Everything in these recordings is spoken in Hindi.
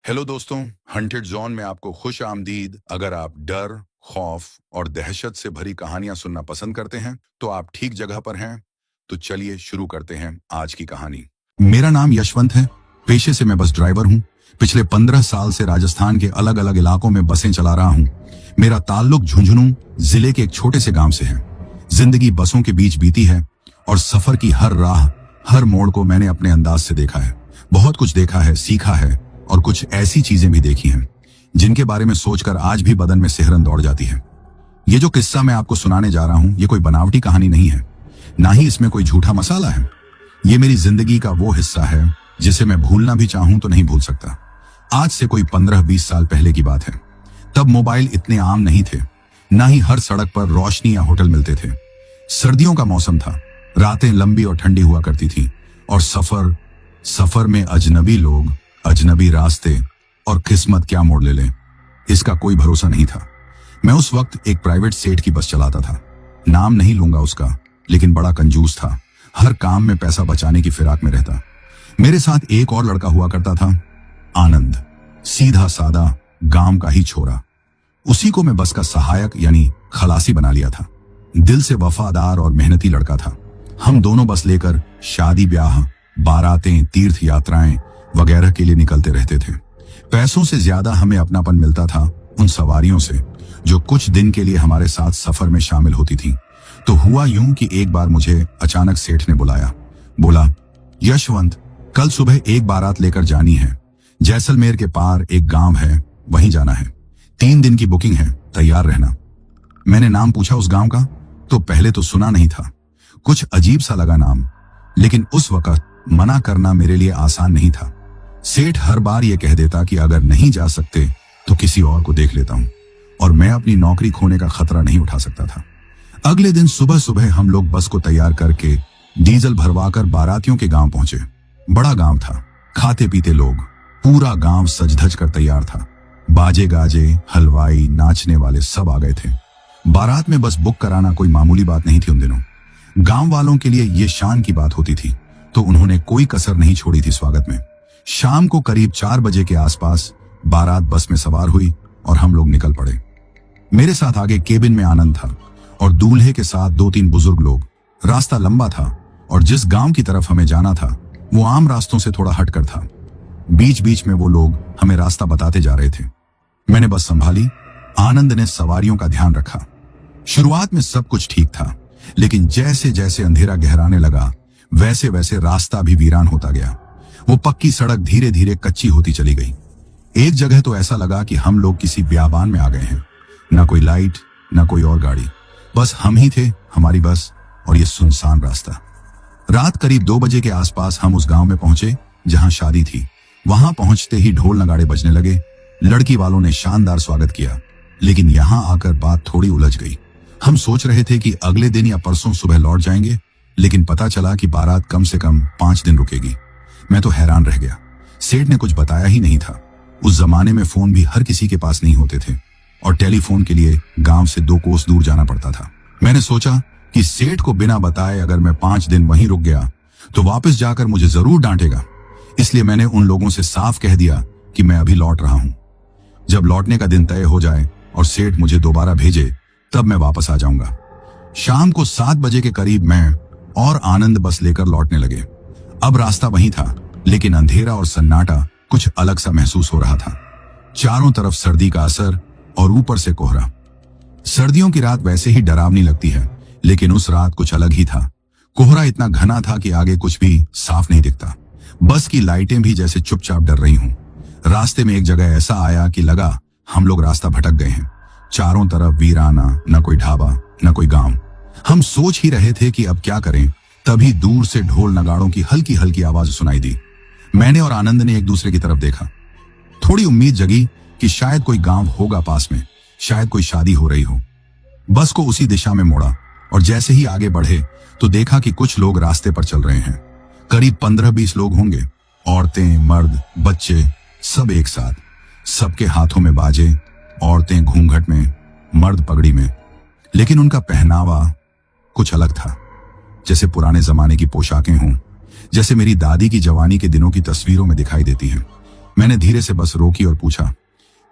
हेलो दोस्तों, हंटेड जोन में आपको खुश आमदीद। अगर आप डर, खौफ और दहशत से भरी कहानियां सुनना पसंद करते हैं तो आप ठीक जगह पर हैं। तो चलिए शुरू करते हैं आज की कहानी। मेरा नाम यशवंत है। पेशे से मैं बस ड्राइवर हूं। पिछले 15 साल से राजस्थान के अलग अलग इलाकों में बसें चला रहा हूं। मेरा ताल्लुक झुंझुनू जिले के एक छोटे से गांव से है। जिंदगी बसों के बीच बीती है और सफर की हर राह, हर मोड़ को मैंने अपने अंदाज से देखा है। बहुत कुछ देखा है, सीखा है और कुछ ऐसी चीजें भी देखी हैं जिनके बारे में सोचकर आज भी बदन में सिहरन दौड़ जाती है। ये जो किस्सा मैं आपको सुनाने जा रहा हूं, ये कोई बनावटी कहानी नहीं है, ना ही इसमें कोई झूठा मसाला है। ये मेरी जिंदगी का वो हिस्सा है जिसे मैं भूलना भी चाहूं तो नहीं भूल सकता। आज से कोई 15-20 साल पहले की बात है। तब मोबाइल इतने आम नहीं थे, ना ही हर सड़क पर रोशनी या होटल मिलते थे। सर्दियों का मौसम था, रातें लंबी और ठंडी हुआ करती थी और सफर में अजनबी लोग, अजनबी रास्ते और किस्मत क्या मोड़ ले ले, इसका कोई भरोसा नहीं था। मैं उस वक्त एक प्राइवेट सेठ की बस चलाता था। नाम नहीं लूंगा उसका, लेकिन बड़ा कंजूस था। हर काम में पैसा बचाने की फिराक में रहता। मेरे साथ एक और लड़का हुआ करता था, आनंद। सीधा सादा गांव का ही छोरा। उसी को मैं बस का सहायक यानी खलासी बना लिया था। दिल से वफादार और मेहनती लड़का था। हम दोनों बस लेकर शादी ब्याह, बारातें, तीर्थ यात्राएं वगैरह के लिए निकलते रहते थे। पैसों से ज्यादा हमें अपनापन मिलता था उन सवारियों से जो कुछ दिन के लिए हमारे साथ सफर में शामिल होती थी। तो हुआ यूं कि एक बार मुझे अचानक सेठ ने बुलाया। बोला, यशवंत, कल सुबह एक बारात लेकर जानी है। जैसलमेर के पार एक गांव है, वहीं जाना है। 3 दिन की बुकिंग है, तैयार रहना। मैंने नाम पूछा उस गांव का, तो पहले तो सुना नहीं था। कुछ अजीब सा लगा नाम, लेकिन उस वक्त मना करना मेरे लिए आसान नहीं था। सेठ हर बार यह कह देता कि अगर नहीं जा सकते तो किसी और को देख लेता हूं, और मैं अपनी नौकरी खोने का खतरा नहीं उठा सकता था। अगले दिन सुबह सुबह हम लोग बस को तैयार करके डीजल भरवाकर बारातियों के गांव पहुंचे। बड़ा गांव था, खाते पीते लोग, पूरा गांव सज धज कर तैयार था। बाजे गाजे, हलवाई, नाचने वाले सब आ गए थे। बारात में बस बुक कराना कोई मामूली बात नहीं थी उन दिनों। गांव वालों के लिए यह शान की बात होती थी, तो उन्होंने कोई कसर नहीं छोड़ी थी स्वागत में। शाम को करीब 4 बजे के आसपास बारात बस में सवार हुई और हम लोग निकल पड़े। मेरे साथ आगे केबिन में आनंद था और दूल्हे के साथ 2-3 बुजुर्ग लोग। रास्ता लंबा था और जिस गांव की तरफ हमें जाना था वो आम रास्तों से थोड़ा हटकर था। बीच बीच में वो लोग हमें रास्ता बताते जा रहे थे। मैंने बस संभाली, आनंद ने सवारियों का ध्यान रखा। शुरुआत में सब कुछ ठीक था, लेकिन जैसे जैसे अंधेरा गहराने लगा वैसे वैसे रास्ता भी वीरान होता गया। वो पक्की सड़क धीरे धीरे कच्ची होती चली गई। एक जगह तो ऐसा लगा कि हम लोग किसी बियाबान में आ गए हैं। ना कोई लाइट, ना कोई और गाड़ी, बस हम ही थे, हमारी बस और ये सुनसान रास्ता। रात करीब 2 बजे के आसपास हम उस गांव में पहुंचे जहां शादी थी। वहां पहुंचते ही ढोल नगाड़े बजने लगे। लड़की वालों ने शानदार स्वागत किया, लेकिन यहां आकर बात थोड़ी उलझ गई। हम सोच रहे थे कि अगले दिन या परसों सुबह लौट जाएंगे, लेकिन पता चला कि बारात कम से कम 5 दिन रुकेगी। मैं तो हैरान रह गया। सेठ ने कुछ बताया ही नहीं था। उस जमाने में फोन भी हर किसी के पास नहीं होते थे और टेलीफोन के लिए गांव से 2 कोस दूर जाना पड़ता था। मैंने सोचा कि सेठ को बिना बताए अगर मैं 5 दिन वहीं रुक गया तो वापस जाकर मुझे जरूर डांटेगा। इसलिए मैंने उन लोगों से साफ कह दिया कि मैं अभी लौट रहा हूं। जब लौटने का दिन तय हो जाए और सेठ मुझे दोबारा भेजे तब मैं वापस आ जाऊंगा। शाम को 7 बजे के करीब मैं और आनंद बस लेकर लौटने लगे। अब रास्ता वही था, लेकिन अंधेरा और सन्नाटा कुछ अलग सा महसूस हो रहा था। चारों तरफ सर्दी का असर और ऊपर से कोहरा। सर्दियों की रात वैसे ही डरावनी लगती है, लेकिन उस रात कुछ अलग ही था। कोहरा इतना घना था कि आगे कुछ भी साफ नहीं दिखता। बस की लाइटें भी जैसे चुपचाप डर रही हों। रास्ते में एक जगह ऐसा आया कि लगा हम लोग रास्ता भटक गए हैं। चारों तरफ वीराना, न कोई ढाबा, न कोई गांव। हम सोच ही रहे थे कि अब क्या करें, तभी दूर से ढोल नगाड़ों की हल्की हल्की आवाज सुनाई दी। मैंने और आनंद ने एक दूसरे की तरफ देखा। थोड़ी उम्मीद जगी कि शायद कोई गांव होगा पास में, शायद कोई शादी हो रही हो। बस को उसी दिशा में मोड़ा और जैसे ही आगे बढ़े तो देखा कि कुछ लोग रास्ते पर चल रहे हैं। करीब 15-20 लोग होंगे। औरतें, मर्द, बच्चे, सब एक साथ। सबके हाथों में बाजे, औरतें घूंघट में, मर्द पगड़ी में। लेकिन उनका पहनावा कुछ अलग था, जैसे पुराने जमाने की पोशाकें हों, जैसे मेरी दादी की जवानी के दिनों की तस्वीरों में दिखाई देती हैं। मैंने धीरे से बस रोकी और पूछा,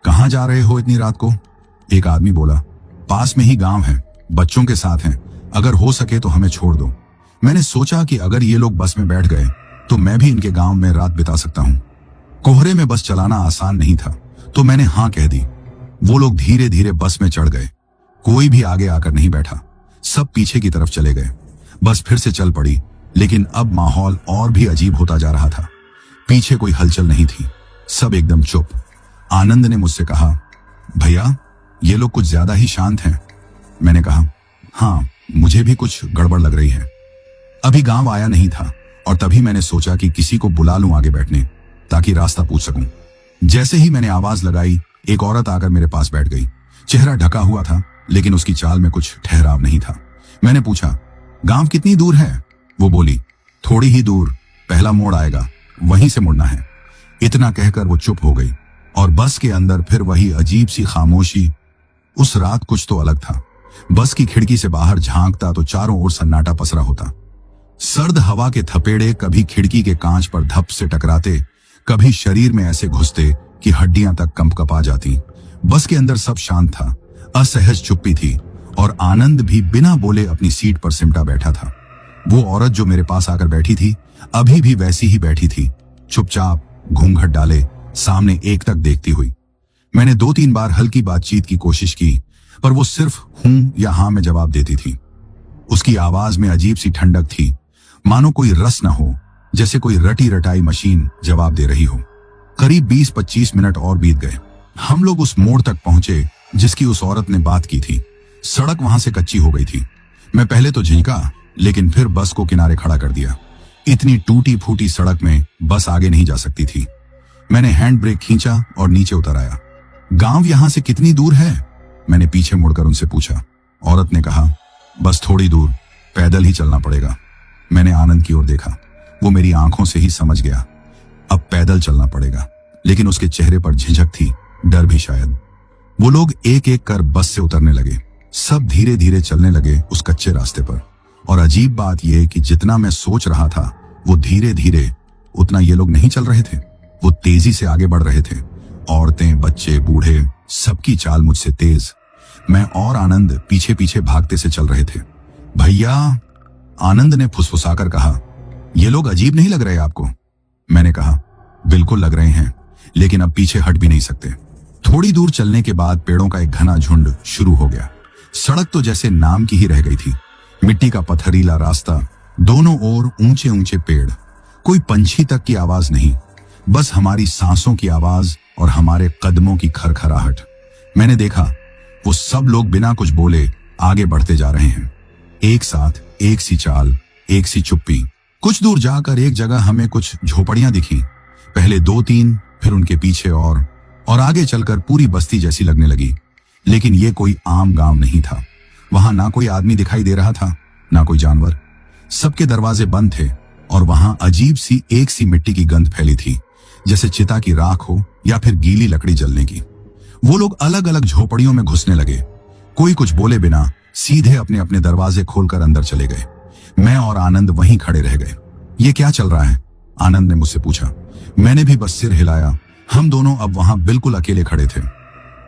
कहाँ जा रहे हो इतनी रात को? एक आदमी बोला, पास में ही गांव है, बच्चों के साथ हैं, अगर हो सके तो हमें छोड़ दो। मैंने सोचा कि अगर ये लोग बस में बैठ गए तो मैं भी इनके गांव में रात बिता सकता हूं। कोहरे में बस चलाना आसान नहीं था, तो मैंने हां कह दी। वो लोग धीरे धीरे बस में चढ़ गए। कोई भी आगे आकर नहीं बैठा, सब पीछे की तरफ चले गए। बस फिर से चल पड़ी, लेकिन अब माहौल और भी अजीब होता जा रहा था। पीछे कोई हलचल नहीं थी, सब एकदम चुप। आनंद ने मुझसे कहा, भैया ये लोग कुछ ज्यादा ही शांत हैं। मैंने कहा, हाँ मुझे भी कुछ गड़बड़ लग रही है। अभी गांव आया नहीं था और तभी मैंने सोचा कि किसी को बुला लूं आगे बैठने, ताकि रास्ता पूछ सकूं। जैसे ही मैंने आवाज लगाई, एक औरत आकर मेरे पास बैठ गई। चेहरा ढका हुआ था, लेकिन उसकी चाल में कुछ ठहराव नहीं था। मैंने पूछा, गांव कितनी दूर है? वो बोली, थोड़ी ही दूर, पहला मोड़ आएगा, वहीं से मुड़ना है। इतना कहकर वो चुप हो गई और बस के अंदर फिर वही अजीब सी खामोशी। उस रात कुछ तो अलग था। बस की खिड़की से बाहर झांकता तो चारों ओर सन्नाटा पसरा होता। सर्द हवा के थपेड़े कभी खिड़की के कांच पर धप से टकराते, कभी शरीर में ऐसे घुसते कि हड्डियां तक कंपकपा जाती। बस के अंदर सब शांत था, असहज चुप्पी थी और आनंद भी बिना बोले अपनी सीट पर सिमटा बैठा था। वो औरत जो मेरे पास आकर बैठी थी, अभी भी वैसी ही बैठी थी, चुपचाप, घूंघट डाले, सामने एक तक देखती हुई। मैंने 2-3 बार हल्की बातचीत की कोशिश की, पर वो सिर्फ हूं या हां में जवाब देती थी। उसकी आवाज में अजीब सी ठंडक थी, मानो कोई रस न हो, जैसे कोई रटी रटाई मशीन जवाब दे रही हो। करीब 20-25 मिनट और बीत गए। हम लोग उस मोड़ तक पहुंचे जिसकी उस औरत ने बात की थी। सड़क वहां से कच्ची हो गई थी। मैं पहले तो झिझका, लेकिन फिर बस को किनारे खड़ा कर दिया। इतनी टूटी फूटी सड़क में बस आगे नहीं जा सकती थी। मैंने हैंड ब्रेक खींचा और नीचे उतर आया। गांव यहां से कितनी दूर है? मैंने पीछे मुड़कर उनसे पूछा। औरत ने कहा, बस थोड़ी दूर, पैदल ही चलना पड़ेगा। मैंने आनंद की ओर देखा। वो मेरी आंखों से ही समझ गया, अब पैदल चलना पड़ेगा, लेकिन उसके चेहरे पर झिझक थी, डर भी शायद। वो लोग एक एक कर बस से उतरने लगे। सब धीरे धीरे चलने लगे उस कच्चे रास्ते पर। और अजीब बात यह कि जितना मैं सोच रहा था वो धीरे धीरे, उतना ये लोग नहीं चल रहे थे। वो तेजी से आगे बढ़ रहे थे। औरतें, बच्चे, बूढ़े, सबकी चाल मुझसे तेज। मैं और आनंद पीछे पीछे भागते से चल रहे थे। भैया, आनंद ने फुसफुसाकर कहा, ये लोग अजीब नहीं लग रहे आपको? मैंने कहा, बिल्कुल लग रहे हैं, लेकिन अब पीछे हट भी नहीं सकते। थोड़ी दूर चलने के बाद पेड़ों का एक घना झुंड शुरू हो गया। सड़क तो जैसे नाम की ही रह गई थी। मिट्टी का पथरीला रास्ता, दोनों ओर ऊंचे ऊंचे पेड़, कोई पंछी तक की आवाज नहीं, बस हमारी सांसों की आवाज और हमारे कदमों की खरखराहट। मैंने देखा वो सब लोग बिना कुछ बोले आगे बढ़ते जा रहे हैं, एक साथ, एक सी चाल, एक सी चुप्पी। कुछ दूर जाकर एक जगह हमें कुछ झोपड़ियां दिखी। पहले 2-3, फिर उनके पीछे और आगे चलकर पूरी बस्ती जैसी लगने लगी। लेकिन ये कोई आम गांव नहीं था। वहां ना कोई आदमी दिखाई दे रहा था, ना कोई जानवर। सबके दरवाजे बंद थे और वहां अजीब सी एक सी मिट्टी की गंध फैली थी, जैसे चिता की राख हो या फिर गीली लकड़ी जलने की। वो लोग अलग अलग झोपड़ियों में घुसने लगे। कोई कुछ बोले बिना सीधे अपने अपने दरवाजे खोलकर अंदर चले गए। मैं और आनंद वहीं खड़े रह गए। ये क्या चल रहा है? आनंद ने मुझसे पूछा। मैंने भी बस सिर हिलाया। हम दोनों अब वहां बिल्कुल अकेले खड़े थे।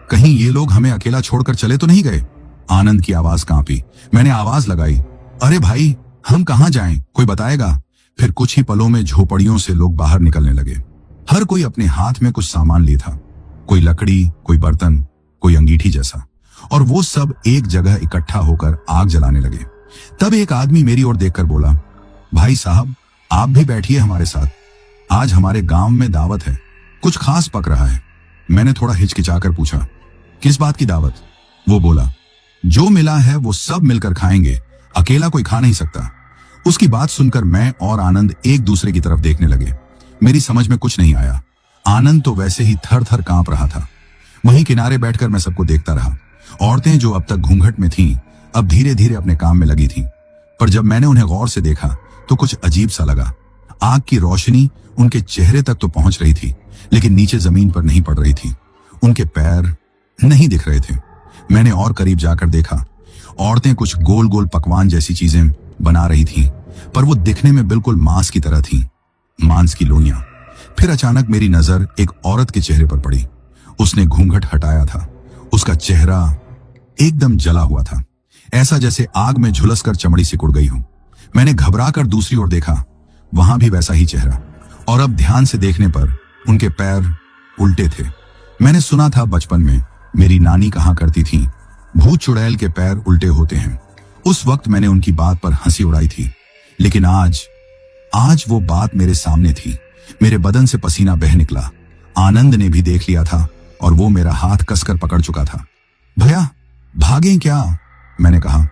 कहीं ये लोग हमें अकेला छोड़कर चले तो नहीं गए? आनंद की आवाज कांपी। मैंने आवाज लगाई, अरे भाई, हम कहां जाएं? कोई बताएगा? फिर कुछ ही पलों में झोपड़ियों से लोग बाहर निकलने लगे। हर कोई अपने हाथ में कुछ सामान लिए था, कोई लकड़ी, कोई बर्तन, कोई अंगीठी जैसा। और वो सब एक जगह इकट्ठा होकर आग जलाने लगे। तब एक आदमी मेरी ओर देखकर बोला, भाई साहब, आप भी बैठिए हमारे साथ। आज हमारे गांव में दावत है, कुछ खास पक रहा है। मैंने थोड़ा हिचकिचाकर पूछा, किस बात की दावत? वो बोला, जो मिला है वो सब मिलकर खाएंगे, अकेला कोई खा नहीं सकता। उसकी बात सुनकर मैं और आनंद एक दूसरे की तरफ देखने लगे। मेरी समझ में कुछ नहीं आया। आनंद तो वैसे ही थर थर कांप रहा था। वहीं किनारे बैठकर मैं सबको देखता रहा। औरतें जो अब तक घूंघट में थीं, अब धीरे धीरे अपने काम में लगी थीं। पर जब मैंने उन्हें गौर से देखा तो कुछ अजीब सा लगा। आग की रोशनी उनके चेहरे तक तो पहुंच रही थी, लेकिन नीचे जमीन पर नहीं पड़ रही थी। उनके पैर नहीं दिख रहे थे। मैंने और करीब जाकर देखा। औरतें कुछ गोल गोल पकवान जैसी चीजें बना रही थीं, पर वो दिखने में बिल्कुल मांस की तरह थीं। मांस की लोइयां। फिर अचानक मेरी नजर एक औरत के चेहरे पर पड़ी। उसने घूंघट हटाया था। उसका चेहरा एकदम जला हुआ था, ऐसा जैसे आग में झुलसकर चमड़ी सिकुड़ गई हो। मैंने घबराकर दूसरी ओर देखा, वहां भी वैसा ही चेहरा, और अब ध्यान से देखने पर उनके पैर उल्टे थे। मैंने सुना था बचपन में मेरी नानी कहा करती थी, भूत चुड़ैल के पैर उल्टे होते हैं। उस वक्त मैंने उनकी बात पर हंसी उड़ाई थी, लेकिन आज वो बात मेरे सामने थी। मेरे बदन से पसीना बह निकला। आनंद ने भी देख लिया था और वो मेरा हाथ कसकर पकड़ चुका था। भैया भागें क्या? मैंने कहा।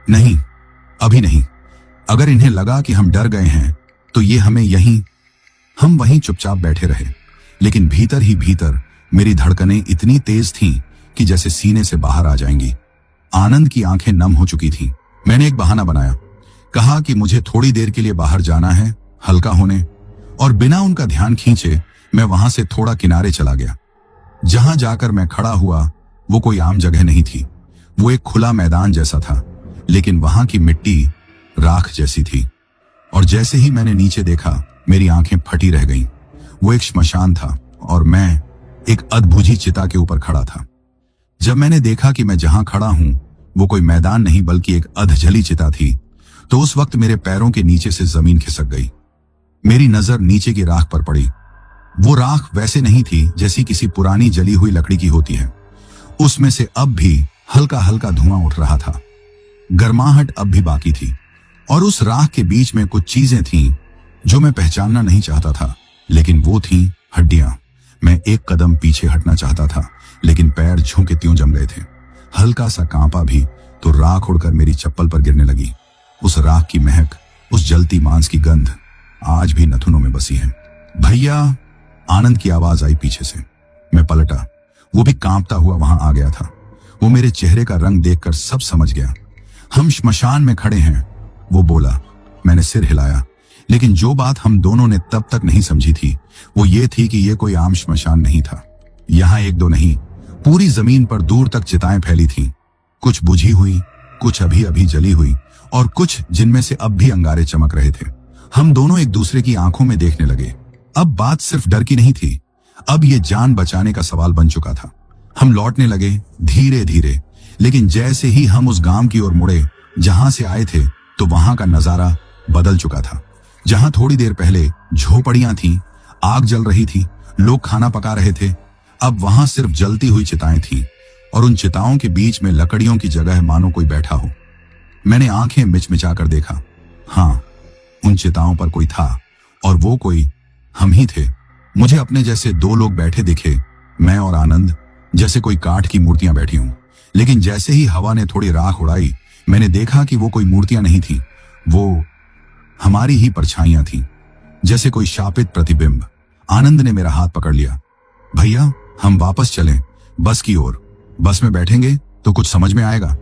नहीं, अभी नहीं। अगर इन्हें लगा कि हम डर गए हैं तो ये हम वहीं चुपचाप बैठे रहे। लेकिन भीतर ही भीतर मेरी धड़कनें इतनी तेज थीं कि जैसे सीने से बाहर आ जाएंगी। आनंद की आंखें नम हो चुकी थीं। मैंने एक बहाना बनाया, कहा कि मुझे थोड़ी देर के लिए बाहर जाना है, हल्का होने, और बिना उनका ध्यान खींचे मैं वहां से थोड़ा किनारे चला गया। जहां जाकर मैं खड़ा हुआ वो कोई आम जगह नहीं थी। वो एक खुला मैदान जैसा था, लेकिन वहां की मिट्टी राख जैसी थी। और जैसे ही मैंने नीचे देखा, मेरी आंखें फटी रह गईं। वो एक श्मशान था और मैं एक अधबुझी चिता के ऊपर खड़ा था। जब मैंने देखा कि मैं जहां खड़ा हूं वो कोई मैदान नहीं बल्कि एक अधजली चिता थी, तो उस वक्त मेरे पैरों के नीचे से जमीन खिसक गई। मेरी नजर नीचे की राख पर पड़ी। वो राख वैसे नहीं थी जैसी किसी पुरानी जली हुई लकड़ी की होती है। उसमें से अब भी हल्का हल्का धुआं उठ रहा था। गर्माहट अब भी बाकी थी, और उस राख के बीच में कुछ चीजें थीं जो मैं पहचानना नहीं चाहता था, लेकिन वो थीं हड्डियां। मैं एक कदम पीछे हटना चाहता था, लेकिन पैर झुके त्यों जम गए थे। हल्का सा कांपा भी तो राख उड़कर मेरी चप्पल पर गिरने लगी। उस राख की महक, उस जलती मांस की गंध आज भी नथुनों में बसी है। भैया, आनंद की आवाज आई पीछे से। मैं पलटा। वो भी कांपता हुआ वहां आ गया था। वो मेरे चेहरे का रंग देखकर सब समझ गया। हम श्मशान में खड़े हैं, वो बोला। मैंने सिर हिलाया, लेकिन जो बात हम दोनों ने तब तक नहीं समझी थी वो ये थी कि ये कोई आम श्मशान नहीं था। यहाँ एक दो नहीं, पूरी जमीन पर दूर तक चिताएं फैली थीं। कुछ बुझी हुई, कुछ अभी अभी जली हुई, और कुछ जिनमें से अब भी अंगारे चमक रहे थे। हम दोनों एक दूसरे की आंखों में देखने लगे। अब बात सिर्फ डर की नहीं थी, अब ये जान बचाने का सवाल बन चुका था। हम लौटने लगे धीरे धीरे, लेकिन जैसे ही हम उस गांव की ओर मुड़े जहां से आए थे, तो वहां का नजारा बदल चुका था। जहां थोड़ी देर पहले झोपड़ियां थीं, आग जल रही थी, लोग खाना पका रहे थे, अब वहां सिर्फ जलती हुई चिताएं थीं, और उन चिताओं के बीच में लकड़ियों की जगह मानो कोई बैठा हो। मैंने आंखें मिचमिचाकर देखा। हाँ, उन चिताओं पर कोई था, और वो कोई हम ही थे। मुझे अपने जैसे दो लोग बैठे दिखे, मैं और आनंद, जैसे कोई काठ की मूर्तियां बैठी हों। लेकिन जैसे ही हवा ने थोड़ी राख उड़ाई, मैंने देखा कि वो कोई मूर्तियां नहीं थीं, वो हमारी ही परछाइयां थीं, जैसे कोई शापित प्रतिबिंब। आनंद ने मेरा हाथ पकड़ लिया। भैया, हम वापस चलें, बस की ओर। बस में बैठेंगे तो कुछ समझ में आएगा।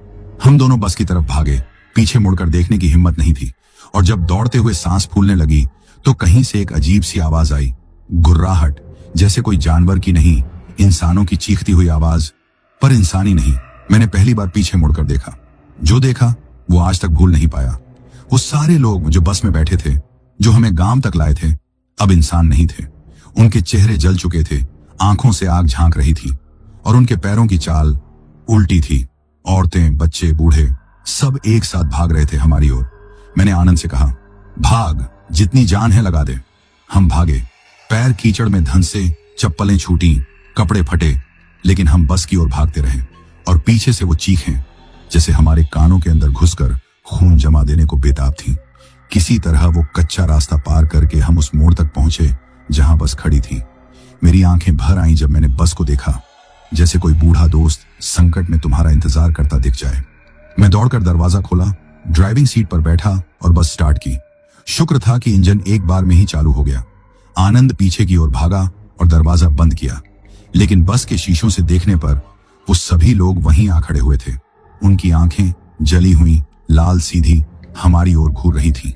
हम दोनों बस की तरफ भागे। पीछे मुड़कर देखने की हिम्मत नहीं थी, और जब दौड़ते हुए सांस फूलने लगी तो कहीं से एक अजीब सी आवाज आई, गुर्राहट, जैसे कोई जानवर की नहीं, इंसानों की चीखती हुई आवाज, पर इंसानी नहीं। मैंने पहली बार पीछे मुड़कर देखा। जो देखा वो आज तक भूल नहीं पाया। वो सारे लोग जो बस में बैठे थे, जो हमें गांव तक लाए थे, अब इंसान नहीं थे। उनके चेहरे जल चुके थे, आंखों से आग झांक रही थी, और उनके पैरों की चाल उल्टी थी। औरतें, बच्चे, बूढ़े सब एक साथ भाग रहे थे हमारी ओर। मैंने आनंद से कहा, भाग, जितनी जान है लगा दे। हम भागे। पैर कीचड़ में धंसे, चप्पलें छूटी, कपड़े फटे, लेकिन हम बस की ओर भागते रहे। और पीछे से वो चीखें जैसे हमारे कानों के अंदर घुसकर खून जमा देने को बेताब थी। किसी तरह वो कच्चा रास्ता पार करके हम उस मोड़ तक पहुंचे जहां बस खड़ी थी। मेरी आंखें भर आईं जब मैंने बस को देखा, जैसे कोई बूढ़ा दोस्त संकट में तुम्हारा इंतजार करता दिख जाए। मैं दौड़कर दरवाजा खोला, ड्राइविंग सीट पर बैठा और बस स्टार्ट की। शुक्र था कि इंजन एक बार में ही चालू हो गया। आनंद पीछे की ओर भागा और दरवाजा बंद किया, लेकिन बस के शीशों से देखने पर वो सभी लोग वहीं आ खड़े हुए थे। उनकी आंखें जली हुई, लाल सीधी हमारी ओर घूर रही थी।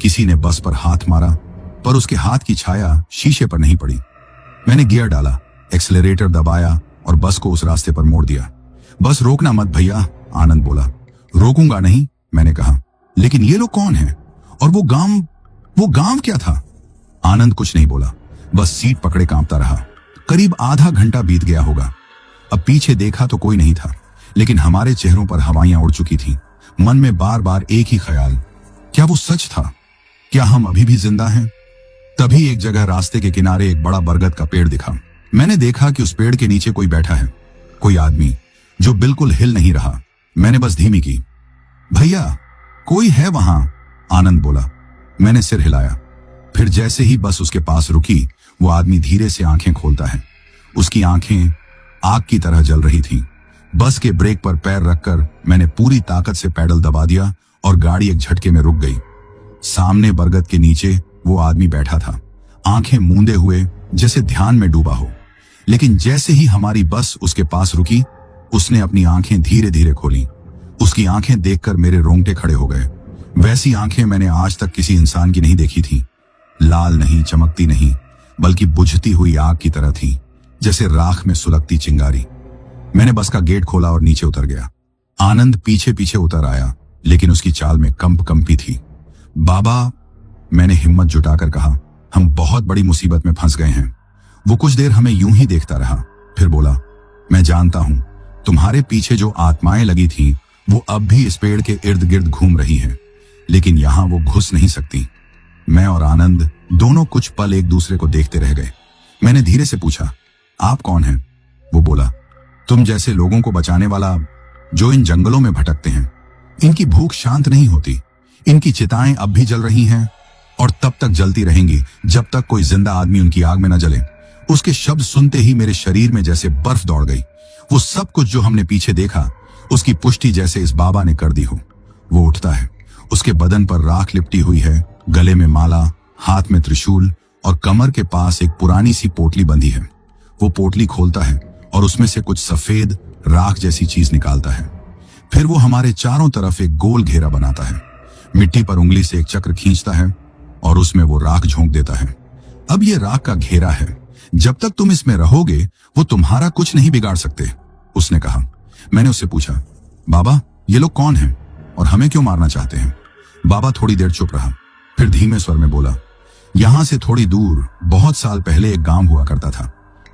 किसी ने बस पर हाथ मारा, पर उसके हाथ की छाया शीशे पर नहीं पड़ी। मैंने गियर डाला, एक्सेलरेटर दबाया और बस को उस रास्ते पर मोड़ दिया। बस रोकना मत भैया, आनंद बोला। रोकूंगा नहीं, मैंने कहा। लेकिन ये लोग कौन हैं? और वो गांव क्या था? आनंद कुछ नहीं बोला। बस सीट पकड़े कांपता रहा। करीब आधा घंटा बीत गया होगा। अब पीछे देखा तो कोई नहीं था, लेकिन हमारे चेहरों पर हवाइयां उड़ चुकी थीं। मन में बार बार एक ही ख्याल, क्या वो सच था? क्या हम अभी भी जिंदा हैं? तभी एक जगह रास्ते के किनारे एक बड़ा बरगद का पेड़ दिखा। मैंने देखा कि उस पेड़ के नीचे कोई बैठा है, कोई आदमी जो बिल्कुल हिल नहीं रहा। मैंने बस धीमी की, भैया कोई है वहां? आनंद बोला। मैंने सिर हिलाया। फिर जैसे ही बस उसके पास रुकी, वो आदमी धीरे से आंखें खोलता है। उसकी आंखें आग की तरह जल रही थीं। बस के ब्रेक पर पैर रखकर मैंने पूरी ताकत से पैडल दबा दिया और गाड़ी एक झटके में रुक गई। सामने बरगद के नीचे वो आदमी बैठा था, आंखें मूंदे हुए, जैसे ध्यान में डूबा हो। लेकिन जैसे ही हमारी बस उसके पास रुकी, उसने अपनी आंखें धीरे धीरे खोली। उसकी आंखें देखकर मेरे रोंगटे खड़े हो गए। वैसी आंखें मैंने आज तक किसी इंसान की नहीं देखी थी। लाल नहीं, चमकती नहीं, बल्कि बुझती हुई आग की तरह थी, जैसे राख में सुलगती चिंगारी। मैंने बस का गेट खोला और नीचे उतर गया। आनंद पीछे पीछे उतर आया, लेकिन उसकी चाल में कंपी थी। बाबा, मैंने हिम्मत जुटाकर कहा, हम बहुत बड़ी मुसीबत में फंस गए हैं। वो कुछ देर हमें यूं ही देखता रहा, फिर बोला, मैं जानता हूं तुम्हारे पीछे जो आत्माएं लगी थीं, वो अब भी इस पेड़ के इर्द गिर्द घूम रही हैं, लेकिन यहां वो घुस नहीं सकती। मैं और आनंद दोनों कुछ पल एक दूसरे को देखते रह गए। मैंने धीरे से पूछा, आप कौन हैं? वो बोला, तुम जैसे लोगों को बचाने वाला, जो इन जंगलों में भटकते हैं। इनकी भूख शांत नहीं होती, इनकी चिताएं अब भी जल रही हैं और तब तक जलती रहेंगी जब तक कोई जिंदा आदमी उनकी आग में न जले। उसके शब्द सुनते ही मेरे शरीर में जैसे बर्फ दौड़ गई। वो सब कुछ जो हमने पीछे देखा, उसकी पुष्टि जैसे इस बाबा ने कर दी हो। वो उठता है, उसके बदन पर राख लिपटी हुई है, गले में माला, हाथ में त्रिशूल और कमर के पास एक पुरानी सी पोटली बंधी है। वो पोटली खोलता है और उसमें से कुछ सफेद राख जैसी चीज निकालता है। फिर वो हमारे चारों तरफ एक गोल घेरा बनाता है, मिट्टी पर उंगली से एक चक्र खींचता है और उसमें वो राख झोंक देता है। अब ये राख का घेरा है, जब तक तुम इसमें रहोगे वो तुम्हारा कुछ नहीं बिगाड़ सकते, उसने कहा। मैंने उससे पूछा, बाबा ये लोग कौन हैं और हमें क्यों मारना चाहते हैं? बाबा थोड़ी देर चुप रहा, फिर धीमे स्वर में बोला, यहां से थोड़ी दूर बहुत साल पहले एक गांव हुआ करता था।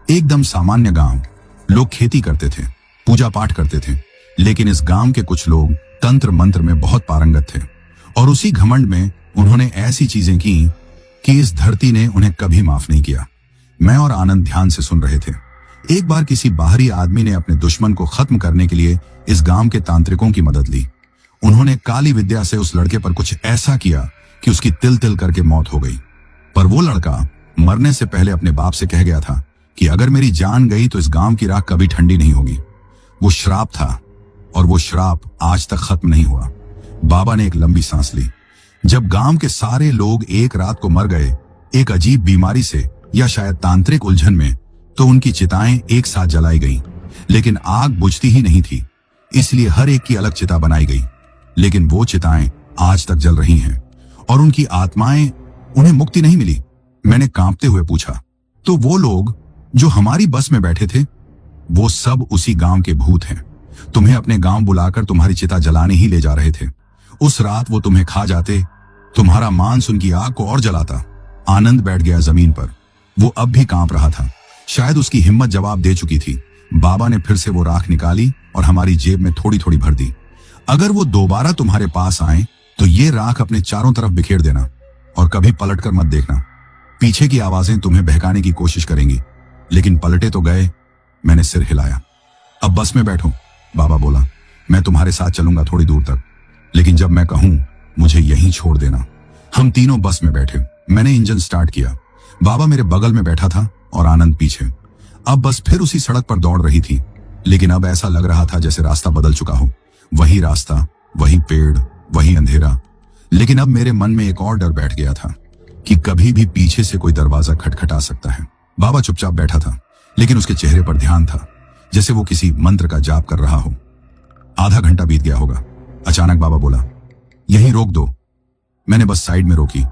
एकदम सामान्य गांव। लोग खेती करते थे, पूजा पाठ करते थे, लेकिन इस गांव के कुछ लोग तंत्र मंत्र में बहुत पारंगत थे और उसी घमंड में उन्होंने ऐसी चीजें की कि इस धरती ने उन्हें कभी माफ नहीं किया। मैं और आनंद ध्यान से सुन रहे थे। एक बार किसी बाहरी आदमी ने अपने दुश्मन को खत्म करने के लिए इस गांव के तांत्रिकों की मदद ली। उन्होंने काली विद्या से उस लड़के पर कुछ ऐसा किया कि उसकी तिल तिल करके मौत हो गई। पर वो लड़का मरने से पहले अपने बाप से कह गया था कि अगर मेरी जान गई तो इस गांव की राख कभी ठंडी नहीं होगी। वो श्राप था और वो श्राप आज तक खत्म नहीं हुआ। बाबा ने एक लंबी सांस ली। जब गांव के सारे लोग एक रात को मर गए, एक अजीब बीमारी से या शायद तांत्रिक उलझन में, तो उनकी चिताएं एक साथ जलाई गईं। लेकिन आग बुझती ही नहीं थी, इसलिए हर एक की अलग चिता बनाई गई। लेकिन वो चिताएं आज तक जल रही हैं और उनकी आत्माएं, उन्हें मुक्ति नहीं मिली। मैंने कांपते हुए पूछा, तो वो लोग जो हमारी बस में बैठे थे, वो सब उसी गांव के भूत हैं। तुम्हें अपने गांव बुलाकर तुम्हारी चिता जलाने ही ले जा रहे थे। उस रात वो तुम्हें खा जाते, तुम्हारा मांस उनकी आग को और जलाता। आनंद बैठ गया जमीन पर। वो अब भी कांप रहा था। शायद उसकी हिम्मत जवाब दे चुकी थी। बाबा ने फिर से वो राख निकाली और हमारी जेब में थोड़ी थोड़ी भर दी। अगर वो दोबारा तुम्हारे पास आए तो ये राख अपने चारों तरफ बिखेर देना और कभी पलटकर मत देखना। पीछे की आवाजें तुम्हें बहकाने की कोशिश करेंगी, लेकिन पलटे तो गए। मैंने सिर हिलाया। अब बस में बैठो, बाबा बोला। मैं तुम्हारे साथ चलूंगा थोड़ी दूर तक, लेकिन जब मैं कहूं मुझे यहीं छोड़ देना। हम तीनों बस में बैठे। मैंने इंजन स्टार्ट किया। बाबा मेरे बगल में बैठा था और आनंद पीछे। अब बस फिर उसी सड़क पर दौड़ रही थी, लेकिन अब ऐसा लग रहा था जैसे रास्ता बदल चुका हो। वही रास्ता, वही पेड़, वही अंधेरा। लेकिन अब मेरे मन में एक और डर बैठ गया था कि कभी भी पीछे से कोई दरवाजा खटखटा सकता है। बाबा चुपचाप बैठा था, लेकिन उसके चेहरे पर ध्यान था, जैसे वो किसी मंत्र का जाप कर रहा हो। आधा घंटा बीत गया होगा। अचानक बाबा बोला, यहीं रोक दो। मैंने बस साइड में रोकी।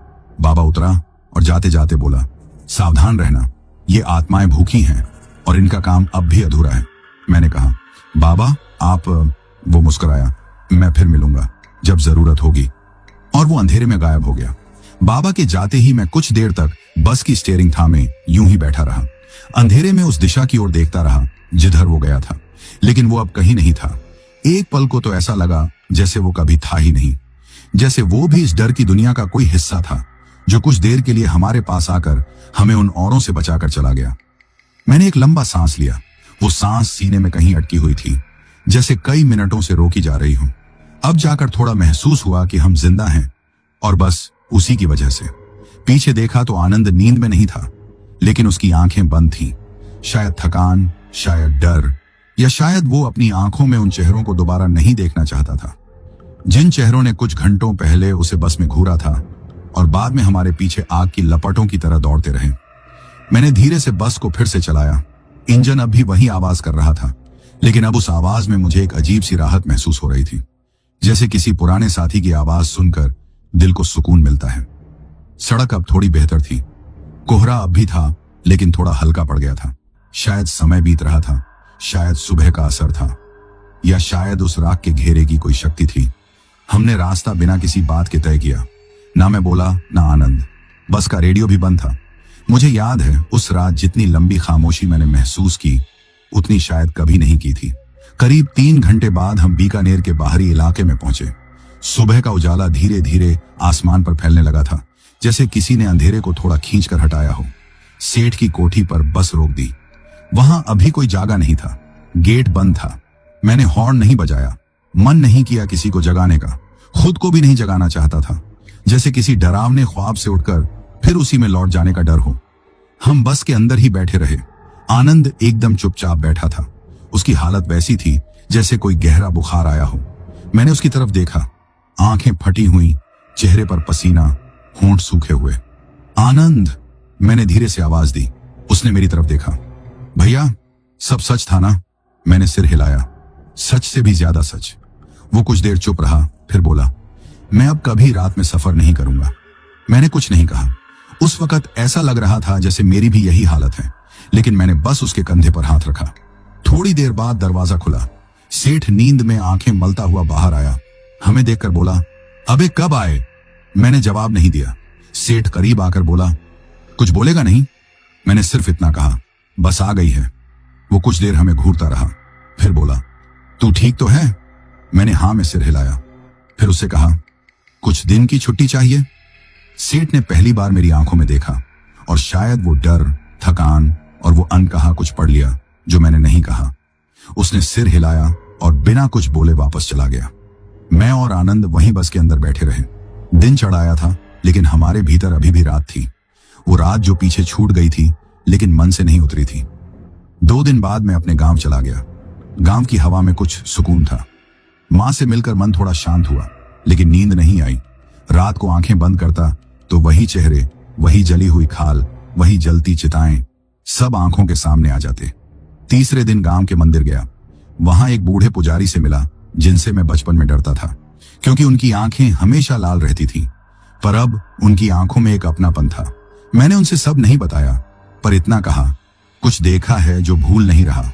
बाबा उतरा और जाते जाते बोला, सावधान रहना, ये आत्माएं भूखी हैं और इनका काम अब भी अधूरा है। मैंने कहा, बाबा आप। वो मुस्कुराया, मैं फिर मिलूंगा जब जरूरत होगी। और वो अंधेरे में गायब हो गया। बाबा के जाते ही मैं कुछ देर तक बस की स्टीयरिंग थामे यूं ही बैठा रहा। अंधेरे में उस दिशा की ओर देखता रहा जिधर वो गया था, लेकिन वो अब कहीं नहीं था। एक पल को तो ऐसा लगा जैसे वो कभी था ही नहीं, जैसे वो भी इस डर की दुनिया का कोई हिस्सा था जो कुछ देर के लिए हमारे पास आकर हमें उन औरों से बचाकर चला गया। मैंने एक लंबा सांस लिया। वो सांस सीने में कहीं अटकी हुई थी, जैसे कई मिनटों से रोकी जा रही हो। अब जाकर थोड़ा महसूस हुआ कि हम जिंदा हैं, और बस उसी की वजह से। पीछे देखा तो आनंद नींद में नहीं था, लेकिन उसकी आंखें बंद थीं। शायद थकान, शायद डर, या शायद वो अपनी आंखों में उन चेहरों को दोबारा नहीं देखना चाहता था, जिन चेहरों ने कुछ घंटों पहले उसे बस में घूरा था और बाद में हमारे पीछे आग की लपटों की तरह दौड़ते रहे। मैंने धीरे से बस को फिर से चलाया। इंजन अब भी वही आवाज कर रहा था, लेकिन अब उस आवाज में मुझे एक अजीब सी राहत महसूस हो रही थी, जैसे किसी पुराने साथी की आवाज सुनकर दिल को सुकून मिलता है। सड़क अब थोड़ी बेहतर थी। कोहरा अब भी था, लेकिन थोड़ा हल्का पड़ गया था। शायद समय बीत रहा था, शायद सुबह का असर था, या शायद उस राख के घेरे की कोई शक्ति थी। हमने रास्ता बिना किसी बात के तय किया। ना मैं बोला, ना आनंद। बस का रेडियो भी बंद था। मुझे याद है उस रात जितनी लंबी खामोशी मैंने महसूस की, उतनी शायद कभी नहीं की थी। करीब 3 घंटे बाद हम बीकानेर के बाहरी इलाके में पहुंचे। सुबह का उजाला धीरे धीरे आसमान पर फैलने लगा था, जैसे किसी ने अंधेरे को थोड़ा खींचकर हटाया हो। सेठ की कोठी पर बस रोक दी। वहां अभी कोई जागा नहीं था। गेट बंद था। मैंने हॉर्न नहीं बजाया। मन नहीं किया किसी को जगाने का। खुद को भी नहीं जगाना चाहता था, जैसे किसी डरावने ख्वाब से उठकर फिर उसी में लौट जाने का डर हो। हम बस के अंदर ही बैठे रहे। आनंद एकदम चुपचाप बैठा था। उसकी हालत वैसी थी जैसे कोई गहरा बुखार आया हो। मैंने उसकी तरफ देखा। आंखें फटी हुई, चेहरे पर पसीना, होंठ सूखे हुए। आनंद, मैंने धीरे से आवाज दी। उसने मेरी तरफ देखा। भैया, सब सच था ना? मैंने सिर हिलाया। सच से भी ज्यादा सच। वो कुछ देर चुप रहा, फिर बोला, मैं अब कभी रात में सफर नहीं करूंगा। मैंने कुछ नहीं कहा। उस वक्त ऐसा लग रहा था जैसे मेरी भी यही हालत है, लेकिन मैंने बस उसके कंधे पर हाथ रखा। थोड़ी देर बाद दरवाजा खुला। सेठ नींद में आंखें मलता हुआ बाहर आया। हमें देखकर बोला, अबे कब आए? मैंने जवाब नहीं दिया। सेठ करीब आकर बोला, कुछ बोलेगा नहीं? मैंने सिर्फ इतना कहा, बस आ गई है। वो कुछ देर हमें घूरता रहा, फिर बोला, तू ठीक तो है? मैंने हाँ में सिर हिलाया। फिर उससे कहा, कुछ दिन की छुट्टी चाहिए? सेठ ने पहली बार मेरी आंखों में देखा, और शायद वो डर, थकान और वो अनकहा कुछ पढ़ लिया जो मैंने नहीं कहा। उसने सिर हिलाया और बिना कुछ बोले वापस चला गया। मैं और आनंद वहीं बस के अंदर बैठे रहे। दिन चढ़ आया था, लेकिन हमारे भीतर अभी भी रात थी। वो रात जो पीछे छूट गई थी, लेकिन मन से नहीं उतरी थी। 2 दिन बाद मैं अपने गांव चला गया। गांव की हवा में कुछ सुकून था। मां से मिलकर मन थोड़ा शांत हुआ, लेकिन नींद नहीं आई। रात को आंखें बंद करता तो वही चेहरे, वही जली हुई खाल, वही जलती चिताएं सब आंखों के सामने आ जाते। तीसरे दिन गांव के मंदिर गया। वहां एक बूढ़े पुजारी से मिला जिनसे मैं बचपन में डरता था, क्योंकि उनकी आंखें हमेशा लाल रहती थी। पर अब उनकी आंखों में एक अपनापन था। मैंने उनसे सब नहीं बताया, पर इतना कहा, कुछ देखा है जो भूल नहीं रहा।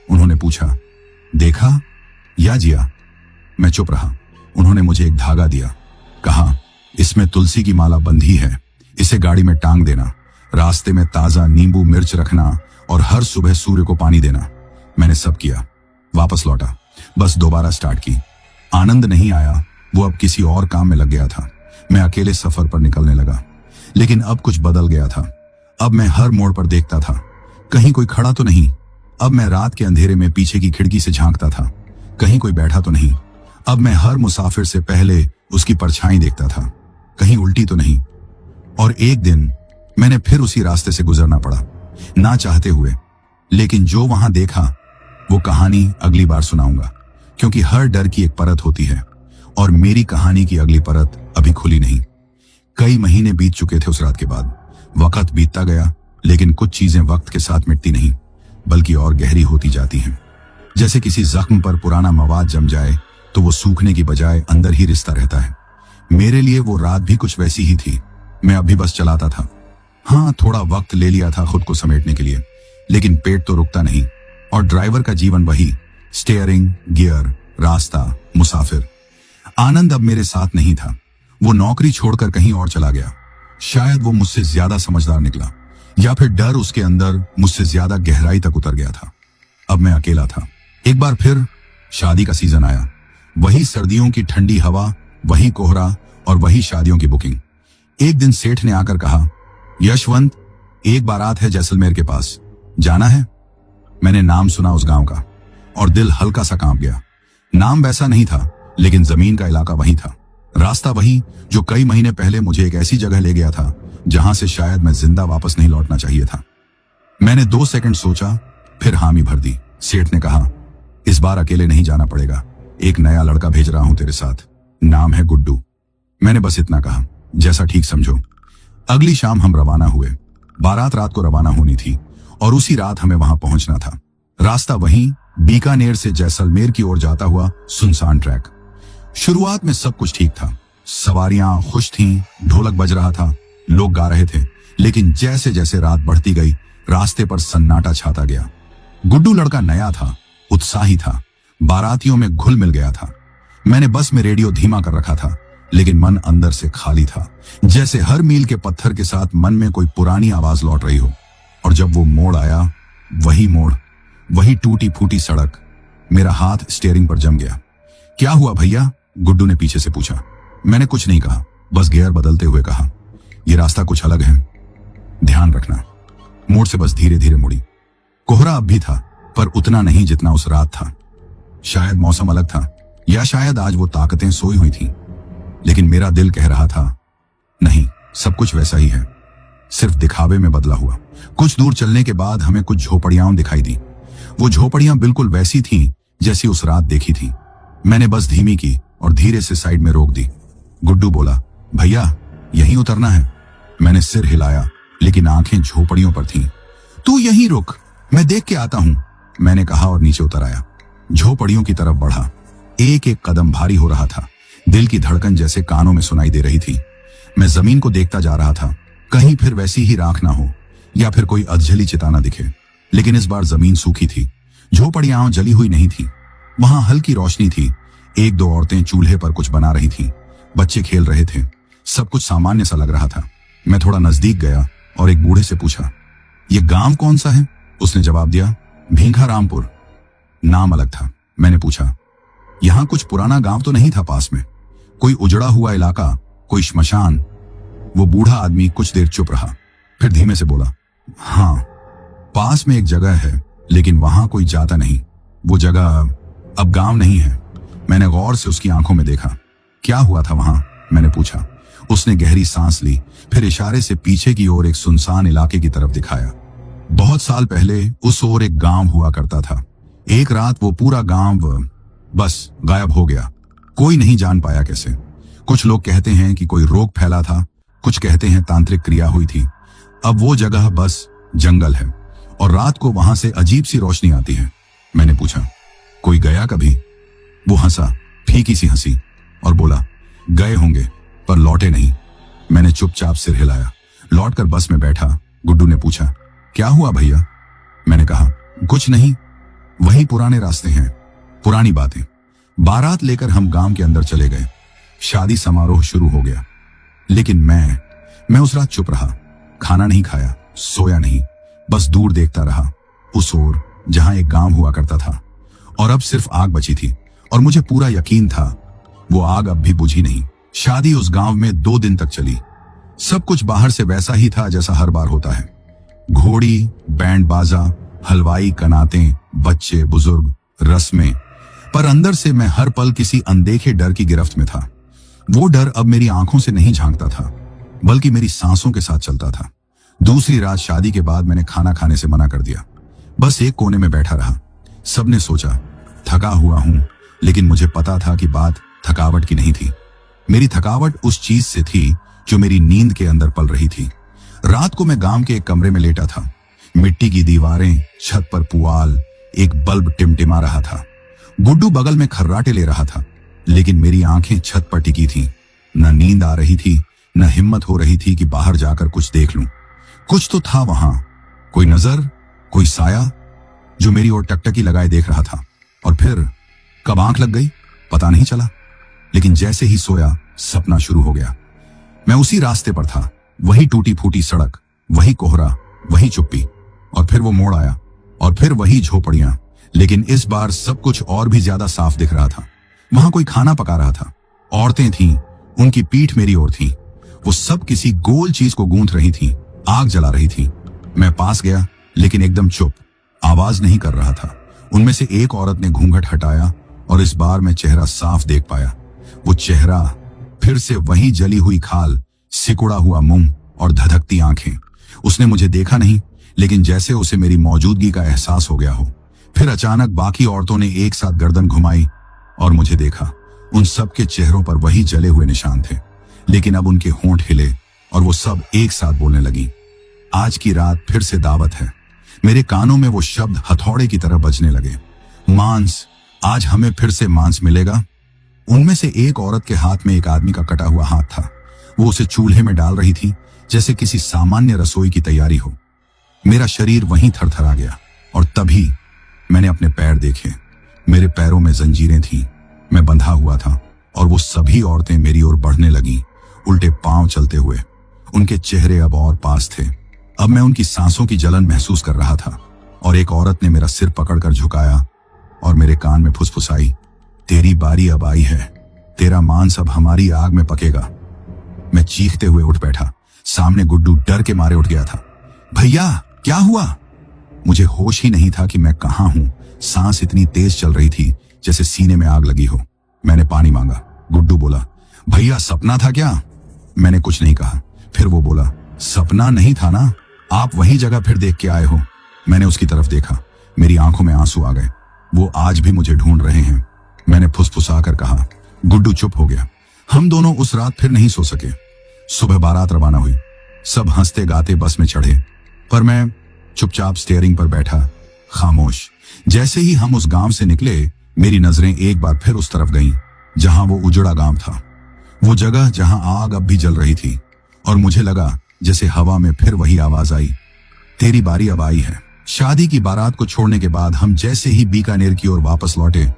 उन्होंने पूछा, देखा या जिया? मैं चुप रहा। उन्होंने मुझे एक धागा दिया। कहा, इसमें तुलसी की माला बंधी है, इसे गाड़ी में टांग देना, रास्ते में ताजा नींबू मिर्च रखना और हर सुबह सूर्य को पानी देना। मैंने सब किया। वापस लौटा, बस दोबारा स्टार्ट की। आनंद नहीं आया। वो अब किसी और काम में लग गया था। मैं अकेले सफर पर निकलने लगा। लेकिन अब कुछ बदल गया था। अब मैं हर मोड़ पर देखता था, कहीं कोई खड़ा तो नहीं। अब मैं रात के अंधेरे में पीछे की खिड़की से झांकता था, कहीं कोई बैठा तो नहीं। अब मैं हर मुसाफिर से पहले उसकी परछाई देखता था, कहीं उल्टी तो नहीं। और एक दिन मैंने फिर उसी रास्ते से गुजरना पड़ा, ना चाहते हुए। लेकिन जो वहां देखा वो कहानी अगली बार सुनाऊंगा, क्योंकि हर डर की एक परत होती है, और मेरी कहानी की अगली परत अभी खुली नहीं। कई महीने बीत चुके थे उस रात के बाद। वक्त बीतता गया, लेकिन कुछ चीजें वक्त के साथ मिटती नहीं, बल्कि और गहरी होती जाती हैं। जैसे किसी जख्म पर पुराना मवाद जम जाए तो वो सूखने की बजाय अंदर ही रिश्ता रहता है। मेरे लिए वो रात भी कुछ वैसी ही थी। मैं अभी बस चलाता था। हाँ, थोड़ा वक्त ले लिया था खुद को समेटने के लिए, लेकिन पेट तो रुकता नहीं। और ड्राइवर का जीवन वही, स्टीयरिंग, गियर, रास्ता, मुसाफिर। आनंद अब मेरे साथ नहीं था। वो नौकरी छोड़कर कहीं और चला गया। शायद वो मुझसे ज्यादा समझदार निकला, या फिर डर उसके अंदर मुझसे ज्यादा गहराई तक उतर गया था। अब मैं अकेला था। एक बार फिर शादी का सीजन आया। वही सर्दियों की ठंडी हवा, वही कोहरा और वही शादियों की बुकिंग। एक दिन सेठ ने आकर कहा, यशवंत, एक बारात है जैसलमेर के पास, जाना है? मैंने नाम सुना उस गांव का और दिल हल्का सा कांप गया। नाम वैसा नहीं था, लेकिन जमीन का इलाका वही था। रास्ता वही जो कई महीने पहले मुझे एक ऐसी जगह ले गया था जहां से शायद मैं जिंदा वापस नहीं लौटना चाहिए था। मैंने 2 सेकंड सोचा, फिर हामी भर दी। सेठ ने कहा, इस बार अकेले नहीं जाना पड़ेगा, एक नया लड़का भेज रहा हूं तेरे साथ, नाम है गुड्डू। मैंने बस इतना कहा, जैसा ठीक समझो। अगली शाम हम रवाना हुए। बारात रात को रवाना होनी थी और उसी रात हमें वहां पहुंचना था। रास्ता वहीं बीकानेर से जैसलमेर की ओर जाता हुआ सुनसान ट्रैक। शुरुआत में सब कुछ ठीक था, सवारियां खुश थीं, ढोलक बज रहा था, लोग गा रहे थे। लेकिन जैसे जैसे रात बढ़ती गई, रास्ते पर सन्नाटा छाता गया। गुड्डू लड़का नया था, उत्साही था, बारातियों में घुल मिल गया था। मैंने बस में रेडियो धीमा कर रखा था, लेकिन मन अंदर से खाली था, जैसे हर मील के पत्थर के साथ मन में कोई पुरानी आवाज लौट रही हो। और जब वो मोड़ आया, वही मोड़, वही टूटी फूटी सड़क, मेरा हाथ स्टीयरिंग पर जम गया। क्या हुआ भैया? गुड्डू ने पीछे से पूछा। मैंने कुछ नहीं कहा, बस गियर बदलते हुए कहा, यह रास्ता कुछ अलग है, ध्यान रखना। मोड़ से बस धीरे धीरे मुड़ी। कोहरा अब भी था, पर उतना नहीं जितना उस रात था। शायद मौसम अलग था, या शायद आज वो ताकतें सोई हुई थीं। लेकिन मेरा दिल कह रहा था, नहीं, सब कुछ वैसा ही है, सिर्फ दिखावे में बदला हुआ। कुछ दूर चलने के बाद हमें कुछ झोपड़ियां दिखाई दी। वो झोपड़ियां बिल्कुल वैसी थीं जैसी उस रात देखी थी। मैंने बस धीमी की और धीरे से साइड में रोक दी। गुड्डू बोला, भैया यहीं उतरना है। मैंने सिर हिलाया, लेकिन आंखें झोपड़ियों पर थीं। तू यहीं रुक, मैं देख के आता हूं, मैंने कहा और नीचे उतर आया। झोपड़ियों की तरफ बढ़ा। एक एक कदम भारी हो रहा था, दिल की धड़कन जैसे कानों में सुनाई दे रही थी। मैं जमीन को देखता जा रहा था, कहीं फिर वैसी ही राख ना हो या फिर कोई अधजली चिता ना दिखे। लेकिन इस बार जमीन सूखी थी, झोपड़ियां जली हुई नहीं थी। वहां हल्की रोशनी थी। 1-2 औरतें चूल्हे पर कुछ बना रही थीं, बच्चे खेल रहे थे। सब कुछ सामान्य सा लग रहा था। मैं थोड़ा नजदीक गया और एक बूढ़े से पूछा, यह गांव कौन सा है? उसने जवाब दिया, भीखारामपुर। नाम अलग था। मैंने पूछा, यहां कुछ पुराना गांव तो नहीं था पास में? कोई उजड़ा हुआ इलाका, कोई श्मशान? वो बूढ़ा आदमी कुछ देर चुप रहा, फिर धीमे से बोला, हाँ, पास में एक जगह है, लेकिन वहां कोई जाता नहीं। वो जगह अब गांव नहीं है। मैंने गौर से उसकी आंखों में देखा। क्या हुआ था वहां? मैंने पूछा। उसने गहरी सांस ली, फिर इशारे से पीछे की ओर एक सुनसान इलाके की तरफ दिखाया। बहुत साल पहले उस ओर एक गांव हुआ करता था। एक रात वो पूरा गांव बस गायब हो गया। कोई नहीं जान पाया कैसे। कुछ लोग कहते हैं कि कोई रोग फैला था, कुछ कहते हैं तांत्रिक क्रिया हुई थी। अब वो जगह बस जंगल है और रात को वहां से अजीब सी रोशनी आती है। मैंने पूछा, कोई गया कभी? वो हंसा, फीकी सी हंसी, और बोला, गए होंगे पर लौटे नहीं। मैंने चुपचाप सिर हिलाया, लौटकर बस में बैठा। गुड्डू ने पूछा, क्या हुआ भैया? मैंने कहा, कुछ नहीं, वही पुराने रास्ते हैं, पुरानी बातें। बारात लेकर हम गांव के अंदर चले गए। शादी समारोह शुरू हो गया। लेकिन मैं उस रात चुप रहा, खाना नहीं खाया, सोया नहीं, बस दूर देखता रहा, उस ओर जहां एक गांव हुआ करता था। और अब सिर्फ आग बची थी और मुझे पूरा यकीन था वो आग अब भी बुझी नहीं। शादी उस गांव में 2 दिन तक चली। सब कुछ बाहर से वैसा ही था जैसा हर बार होता है। घोड़ी, बैंड बाजा, हलवाई, कनातें, बच्चे, बुजुर्ग, रस्में। पर अंदर से मैं हर पल किसी अनदेखे डर की गिरफ्त में था। वो डर अब मेरी आंखों से नहीं झांकता था, बल्कि मेरी सांसों के साथ चलता था। दूसरी रात शादी के बाद मैंने खाना खाने से मना कर दिया। बस एक कोने में बैठा रहा। सबने सोचा थका हुआ हूं, लेकिन मुझे पता था कि बात थकावट की नहीं थी। मेरी थकावट उस चीज से थी जो मेरी नींद के अंदर पल रही थी। रात को मैं गांव के एक कमरे में लेटा था। मिट्टी की दीवारें, छत पर पुआल, एक बल्ब टिमटिमा रहा था। गुड्डू बगल में खर्राटे ले रहा था, लेकिन मेरी आंखें छत पर टिकी थीं। न नींद आ रही थी, न हिम्मत हो रही थी कि बाहर जाकर कुछ देख लूं। कुछ तो था वहां, कोई नजर, कोई साया जो मेरी ओर टकटकी लगाए देख रहा था। और फिर कब आंख लग गई पता नहीं चला, लेकिन जैसे ही सोया सपना शुरू हो गया। मैं उसी रास्ते पर था, वही टूटी फूटी सड़क, वही कोहरा, वही चुप्पी। और फिर वो मोड़ आया, और फिर वही झोपड़ियां। लेकिन इस बार सब कुछ और भी ज्यादा साफ दिख रहा था। वहां कोई खाना पका रहा था, औरतें थीं, उनकी पीठ मेरी ओर थी। वो सब किसी गोल चीज को गूंथ रही थी, आग जला रही थी। मैं पास गया, लेकिन एकदम चुप, आवाज नहीं कर रहा था। उनमें से एक औरत ने घूंघट हटाया और इस बार मैं चेहरा साफ देख पाया। वो चेहरा फिर से वही जली हुई खाल, सिकुड़ा हुआ मुंह और धधकती आंखें। उसने मुझे देखा नहीं, लेकिन जैसे उसे मेरी मौजूदगी का एहसास हो गया हो। फिर अचानक बाकी औरतों ने एक साथ गर्दन घुमाई और मुझे देखा। उन सब के चेहरों पर वही जले हुए निशान थे, लेकिन अब उनके होंठ हिले और वो सब एक साथ बोलने लगी। आज की रात फिर से दावत है। मेरे कानों में वो शब्द हथौड़े की तरह बजने लगे। मांस, आज हमें फिर से मांस मिलेगा। उनमें से एक औरत के हाथ में एक आदमी का कटा हुआ हाथ था। वो उसे चूल्हे में डाल रही थी, जैसे किसी सामान्य रसोई की तैयारी हो। मेरा शरीर वहीं थरथरा गया और तभी मैंने अपने पैर देखे। मेरे पैरों में जंजीरें थीं, मैं बंधा हुआ था और वो सभी औरतें मेरी ओर बढ़ने लगीं, उल्टे पांव चलते हुए। उनके चेहरे अब और पास थे। अब मैं उनकी सांसों की जलन महसूस कर रहा था और एक औरत ने मेरा सिर पकड़कर झुकाया और मेरे कान में फुसफुसाई, तेरी बारी अब आई है, तेरा मांस अब हमारी आग में पकेगा। मैं चीखते हुए उठ बैठा। सामने गुड्डू डर के मारे उठ गया था। भैया, क्या हुआ? मुझे होश ही नहीं था कि मैं कहां हूं। सांस इतनी तेज चल रही थी जैसे सीने में आग लगी हो। मैंने पानी मांगा। गुड्डू बोला, भैया सपना था क्या? मैंने कुछ नहीं कहा। फिर वो बोला, सपना नहीं था ना, आप वही जगह फिर देख के आए हो। मैंने उसकी तरफ देखा, मेरी आंखों में आंसू आ गए। वो आज भी मुझे ढूंढ रहे हैं। मैंने फुसफुसा कर कहा। गुड्डू चुप हो गया। हम दोनों उस रात फिर नहीं सो सके। सुबह बारात रवाना हुई। सब हंसते गाते बस में चढ़े, पर मैं चुपचाप स्टीयरिंग पर बैठा, खामोश। जैसे ही हम उस गांव से निकले, मेरी नजरें एक बार फिर उस तरफ गईं, जहां वो उजड़ा गांव था। वो जगह जहां आग अब भी जल रही थी। और मुझे लगा जैसे हवा में फिर वही आवाज आई, तेरी बारी अब आई है। शादी की बारात को छोड़ने के बाद हम जैसे ही बीकानेर की ओर वापस लौटे,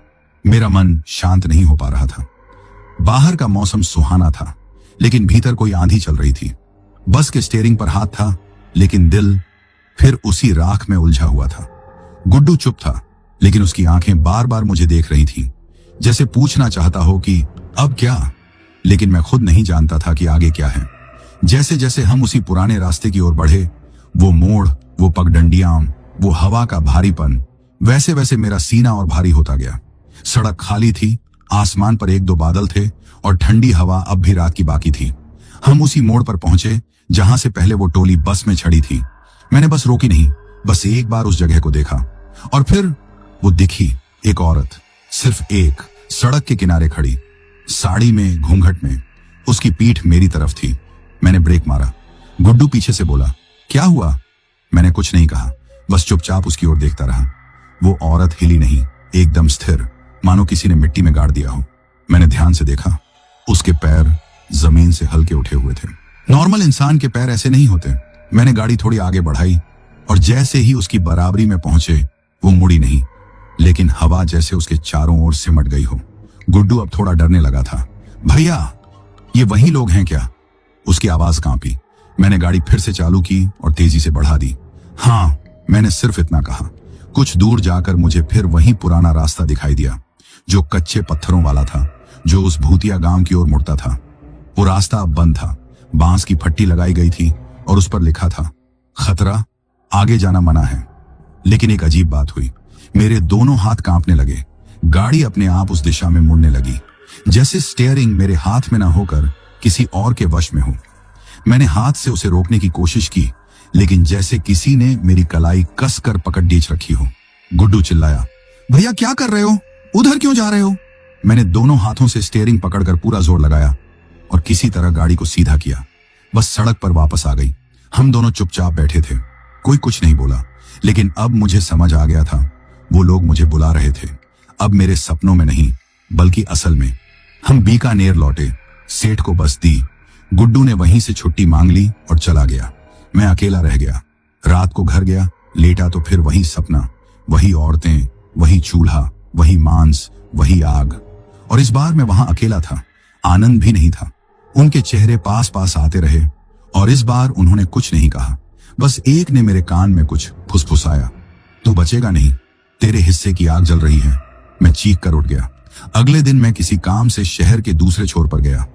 मेरा मन शांत नहीं हो पा रहा था। बाहर का मौसम सुहाना था, लेकिन भीतर कोई आंधी चल रही थी। बस के स्टीयरिंग पर हाथ था, लेकिन दिल फिर उसी राख में उलझा हुआ था। गुड्डू चुप था, लेकिन उसकी आंखें बार बार मुझे देख रही थीं, जैसे पूछना चाहता हो कि अब क्या। लेकिन मैं खुद नहीं जानता था कि आगे क्या है। जैसे जैसे हम उसी पुराने रास्ते की ओर बढ़े, वो मोड़, वो पगडंडियां, वो हवा का भारीपन, वैसे वैसे मेरा सीना और भारी होता गया। सड़क खाली थी, आसमान पर एक दो बादल थे और ठंडी हवा अब भी रात की बाकी थी। हम उसी मोड़ पर पहुंचे जहां से पहले वो टोली बस में चढ़ी थी। मैंने बस रोकी नहीं, बस एक बार उस जगह को देखा और फिर वो दिखी, एक औरत, सिर्फ एक, सड़क के किनारे खड़ी, साड़ी में, घूंघट में। उसकी पीठ मेरी तरफ थी। मैंने ब्रेक मारा। गुड्डू पीछे से बोला, क्या हुआ? मैंने कुछ नहीं कहा, बस चुपचाप उसकी ओर देखता रहा। वो औरत हिली नहीं, एकदम स्थिर, मानो किसी ने मिट्टी में गाड़ दिया हो। मैंने ध्यान से देखा, उसके पैर जमीन से हल्के उठे हुए थे। नॉर्मल इंसान के पैर ऐसे नहीं होते। मैंने गाड़ी थोड़ी आगे बढ़ाई और जैसे ही उसकी बराबरी में पहुंचे, वो मुड़ी नहीं, लेकिन हवा जैसे उसके चारों ओर सिमट गई हो। गुड्डू अब थोड़ा डरने लगा था। भैया, ये वही लोग हैं क्या? उसकी आवाज कांपी। मैंने गाड़ी फिर से चालू की और तेजी से बढ़ा दी। हाँ, मैंने सिर्फ इतना कहा। कुछ दूर जाकर मुझे फिर वही पुराना रास्ता दिखाई दिया, जो कच्चे पत्थरों वाला था, जो उस भूतिया गांव की ओर मुड़ता था। वो रास्ता अब बंद था, बांस की फट्टी लगाई गई थी और उस पर लिखा था, खतरा, आगे जाना मना है। लेकिन एक अजीब बात हुई, मेरे दोनों हाथ कांपने लगे। गाड़ी अपने आप उस दिशा में मुड़ने लगी, जैसे स्टीयरिंग मेरे हाथ में ना होकर किसी और के वश में हो। मैंने हाथ से उसे रोकने की कोशिश की, लेकिन जैसे किसी ने मेरी कलाई कसकर पकड़ डीच रखी हो। गुड्डू चिल्लाया, भैया क्या कर रहे हो? उधर क्यों जा रहे हो? मैंने दोनों हाथों से स्टीयरिंग पकड़कर पूरा जोर लगाया और किसी तरह गाड़ी को सीधा किया। बस सड़क पर वापस आ गई। हम दोनों चुपचाप बैठे थे, कोई कुछ नहीं बोला। लेकिन अब मुझे समझ आ गया था, वो लोग मुझे बुला रहे थे, अब मेरे सपनों में नहीं, बल्कि असल में। हम बीकानेर लौटे, सेठ को बस दी। गुड्डू ने वहीं से छुट्टी मांग ली और चला गया। मैं अकेला रह गया। रात को घर गया, लेटा तो फिर वही सपना, वही औरतें, वही चूल्हा, वही मांस, वही आग। और इस बार मैं वहां अकेला था। आनंद भी नहीं था। उनके चेहरे पास पास आते रहे, और इस बार उन्होंने कुछ नहीं कहा, बस एक ने मेरे कान में कुछ फुसफुसाया, तू बचेगा नहीं, तेरे हिस्से की आग जल रही है। मैं चीख कर उठ गया। अगले दिन मैं किसी काम से शहर के दूसरे छोर पर गया।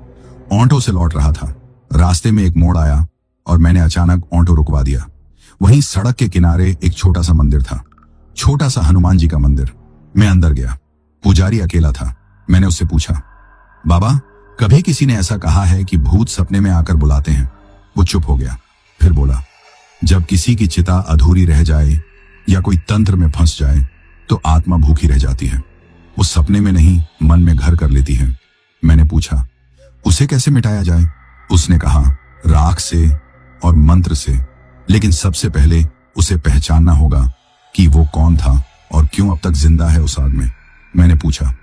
ऑटो से लौट रहा था। रास्ते में एक मोड़ आया और मैंने अचानक ऑटो रुकवा दिया। वहीं सड़क के किनारे एक छोटा सा मंदिर था, छोटा सा हनुमान जी का मंदिर। मैं अंदर गया। पुजारी अकेला था। मैंने उससे पूछा, बाबा, कभी किसी ने ऐसा कहा है कि भूत सपने में आकर बुलाते हैं? वो चुप हो गया, फिर बोला, जब किसी की चिता अधूरी रह जाए या कोई तंत्र में फंस जाए तो आत्मा भूखी रह जाती है। वो सपने में नहीं, मन में घर कर लेती है। मैंने पूछा, उसे कैसे मिटाया जाए? उसने कहा, राख से और मंत्र से, लेकिन सबसे पहले उसे पहचानना होगा कि वो कौन था और क्यों अब तक जिंदा है उस आग में। मैंने पूछा,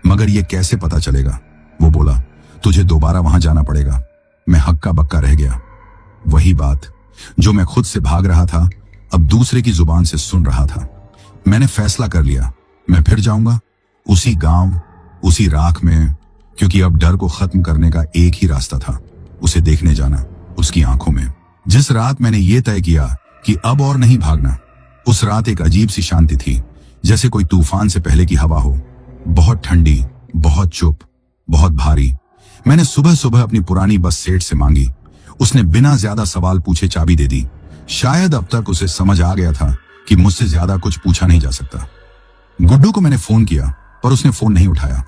मगर ये कैसे पता चलेगा? वो बोला, तुझे दोबारा वहां जाना पड़ेगा। मैं हक्का बक्का रह गया। वही बात जो मैं खुद से भाग रहा था, अब दूसरे की जुबान से सुन रहा था। मैंने फैसला कर लिया, मैं फिर जाऊंगा उसी गांव, उसी राख में, क्योंकि अब डर को खत्म करने का एक ही रास्ता था, उसे देखने जाना, उसकी आंखों में। जिस रात मैंने ये तय किया कि अब और नहीं भागना, उस रात एक अजीब सी शांति थी, जैसे कोई तूफान से पहले की हवा हो, बहुत ठंडी, बहुत चुप, बहुत भारी। मैंने सुबह सुबह अपनी पुरानी बस सेठ से मांगी। उसने बिना ज्यादा सवाल पूछे चाबी दे दी। शायद अब तक उसे समझ आ गया था कि मुझसे ज्यादा कुछ पूछा नहीं जा सकता। गुड्डू को मैंने फोन किया, पर उसने फोन नहीं उठाया।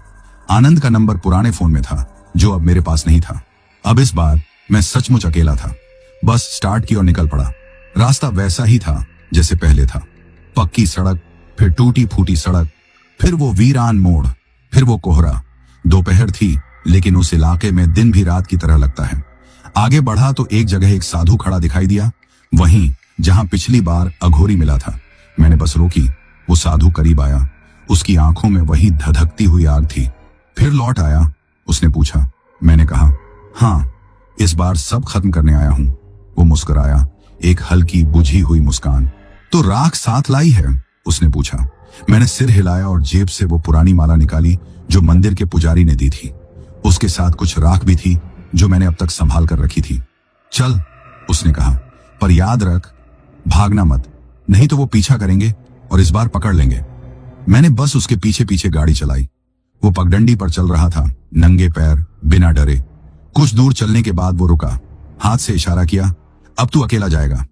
आनंद का नंबर पुराने फोन में था, जो अब मेरे पास नहीं था। अब इस बार मैं सचमुच अकेला था। बस स्टार्ट की और निकल पड़ा। रास्ता वैसा ही था जैसे पहले था, पक्की सड़क, फिर टूटी फूटी सड़क, फिर वो वीरान मोड़, फिर वो कोहरा। दोपहर थी, लेकिन उस इलाके में दिन भी रात की तरह लगता है। आगे बढ़ा तो एक जगह एक साधु खड़ा दिखाई दिया, वहीं जहां पिछली बार अघोरी मिला था। मैंने बस रोकी। वो साधु करीब आया। उसकी आंखों में वही धधकती हुई आग थी। फिर लौट आया। उसने पूछा। मैंने कहा, हाँ, इस बार सब खत्म करने आया हूं। वो मुस्कुराया, एक हल्की बुझी हुई मुस्कान। तो राख साथ लाई है? उसने पूछा। मैंने सिर हिलाया और जेब से वो पुरानी माला निकाली जो मंदिर के पुजारी ने दी थी। उसके साथ कुछ राख भी थी जो मैंने अब तक संभाल कर रखी थी। चल, उसने कहा, पर याद रख, भागना मत, नहीं तो वो पीछा करेंगे और इस बार पकड़ लेंगे। मैंने बस उसके पीछे पीछे गाड़ी चलाई। वो पगडंडी पर चल रहा था, नंगे पैर, बिना डरे। कुछ दूर चलने के बाद वो रुका, हाथ से इशारा किया, अब तू अकेला जाएगा।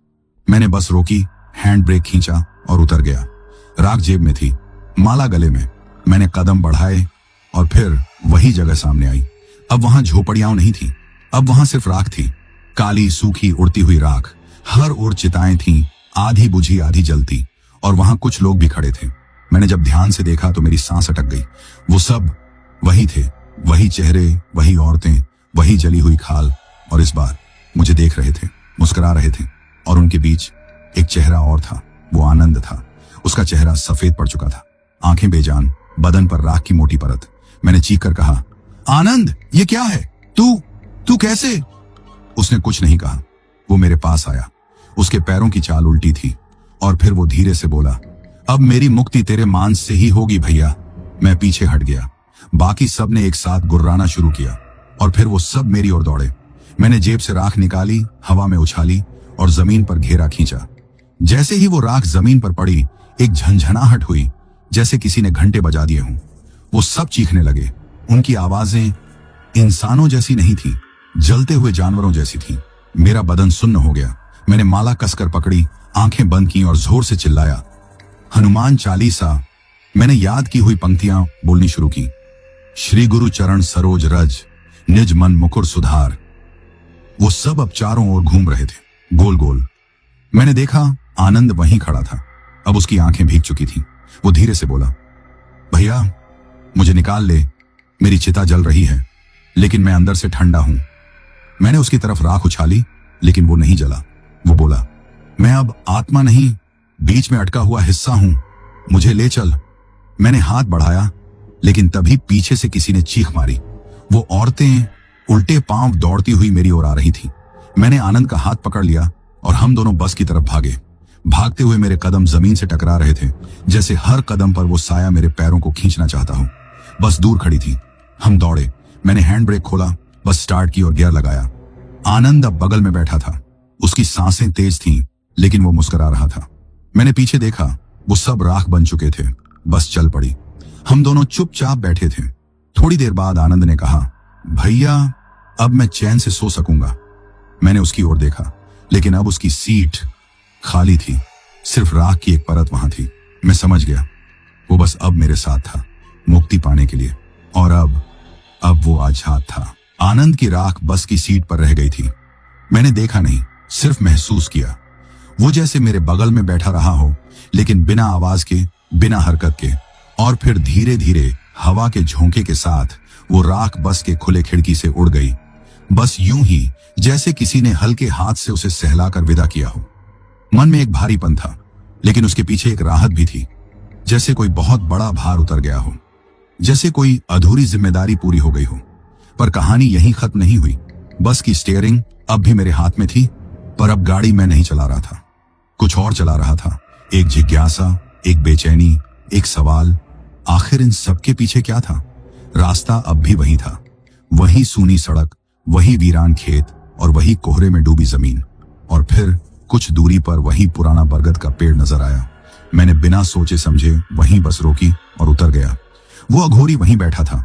मैंने बस रोकी, हैंड ब्रेक खींचा और उतर गया। राख जेब में थी, माला गले में। मैंने कदम बढ़ाए और फिर वही जगह सामने आई। अब वहां झोपड़ियां नहीं थी, अब वहां सिर्फ राख थी, काली सूखी उड़ती हुई राख। हर ओर चिताएं थीं, आधी बुझी आधी जलती, और वहां कुछ लोग भी खड़े थे। मैंने जब ध्यान से देखा तो मेरी सांस अटक गई। वो सब वही थे, वही चेहरे, वही औरतें, वही जली हुई खाल, और इस बार मुझे देख रहे थे, मुस्कुरा रहे थे। और उनके बीच एक चेहरा और था, वो आनंद था। उसका चेहरा सफेद पड़ चुका था, आंखें बेजान, बदन पर राख की मोटी परत। मैंने चीख कर कहा, आनंद, ये क्या है? तू कैसे? उसने कुछ नहीं कहा। वो मेरे पास आया। उसके पैरों की चाल उल्टी थी, और फिर वो धीरे से बोला, अब मेरी मुक्ति तेरे मांस से ही होगी भैया। मैं पीछे हट गया। बाकी सब ने एक साथ गुर्राना शुरू किया, और फिर वो सब मेरी ओर दौड़े। मैंने जेब से राख निकाली, हवा में उछाली और जमीन पर घेरा खींचा। जैसे ही वो राख जमीन पर पड़ी, एक झंझनाहट हुई, जैसे किसी ने घंटे बजा दिए हों। वो सब चीखने लगे। उनकी आवाजें इंसानों जैसी नहीं थी, जलते हुए जानवरों जैसी थी। मेरा बदन सुन्न हो गया। मैंने माला कसकर पकड़ी, आंखें बंद की और जोर से चिल्लाया, हनुमान चालीसा। मैंने याद की हुई पंक्तियां बोलनी शुरू की। श्री गुरु चरण सरोज रज, निज मन मुकुर सुधार। वो सब अब चारों ओर घूम रहे थे, गोल गोल। मैंने देखा आनंद वहीं खड़ा था। अब उसकी आंखें भीग चुकी थीं। वो धीरे से बोला, भैया, मुझे निकाल ले, मेरी चिता जल रही है, लेकिन मैं अंदर से ठंडा हूं। मैंने उसकी तरफ राख उछाली, लेकिन वो नहीं जला। वो बोला, मैं अब आत्मा नहीं, बीच में अटका हुआ हिस्सा हूं, मुझे ले चल। मैंने हाथ बढ़ाया, लेकिन तभी पीछे से किसी ने चीख मारी। वो औरतें उल्टे पांव दौड़ती हुई मेरी ओर आ रही थी। मैंने आनंद का हाथ पकड़ लिया और हम दोनों बस की तरफ भागे। भागते हुए मेरे कदम जमीन से टकरा रहे थे, जैसे हर कदम पर वो साया मेरे पैरों को खींचना चाहता हूं। बस दूर खड़ी थी। हम दौड़े। मैंने हैंड ब्रेक खोला, बस स्टार्ट की और गियर लगाया। आनंद अब बगल में बैठा था। उसकी सांसें तेज थीं, लेकिन वो मुस्कुरा रहा था। मैंने पीछे देखा, वो सब राख बन चुके थे। बस चल पड़ी। हम दोनों चुपचाप बैठे थे। थोड़ी देर बाद आनंद ने कहा, भैया अब मैं चैन से सो सकूंगा। मैंने उसकी ओर देखा, लेकिन अब उसकी सीट खाली थी। सिर्फ राख की एक परत वहां थी। मैं समझ गया, वो बस अब मेरे साथ था, मुक्ति पाने के लिए। और अब वो आजाद था। आनंद की राख बस की सीट पर रह गई थी। मैंने देखा नहीं, सिर्फ महसूस किया। वो जैसे मेरे बगल में बैठा रहा हो, लेकिन बिना आवाज के, बिना हरकत के। और फिर धीरे धीरे हवा के झोंके के साथ वो राख बस के खुले खिड़की से उड़ गई। बस यूं ही जैसे किसी ने हल्के हाथ से उसे सहलाकर विदा किया हो। मन में एक भारीपन था, लेकिन उसके पीछे एक राहत भी थी। जैसे कोई बहुत बड़ा भार उतर गया हो, जैसे कोई अधूरी जिम्मेदारी पूरी हो गई हो। पर कहानी यहीं खत्म नहीं हुई। बस की स्टीयरिंग अब भी मेरे हाथ में थी, पर अब गाड़ी मैं नहीं चला रहा था, कुछ और चला रहा था। एक जिज्ञासा, एक बेचैनी, एक सवाल, आखिर इन सबके पीछे क्या था? रास्ता अब भी वही था, वही सूनी सड़क, वही वीरान खेत और वही कोहरे में डूबी जमीन। और फिर कुछ दूरी पर वही पुराना बरगद का पेड़ नजर आया। मैंने बिना सोचे समझे वहीं बस रोकी और उतर गया। वो अघोरी वहीं बैठा था,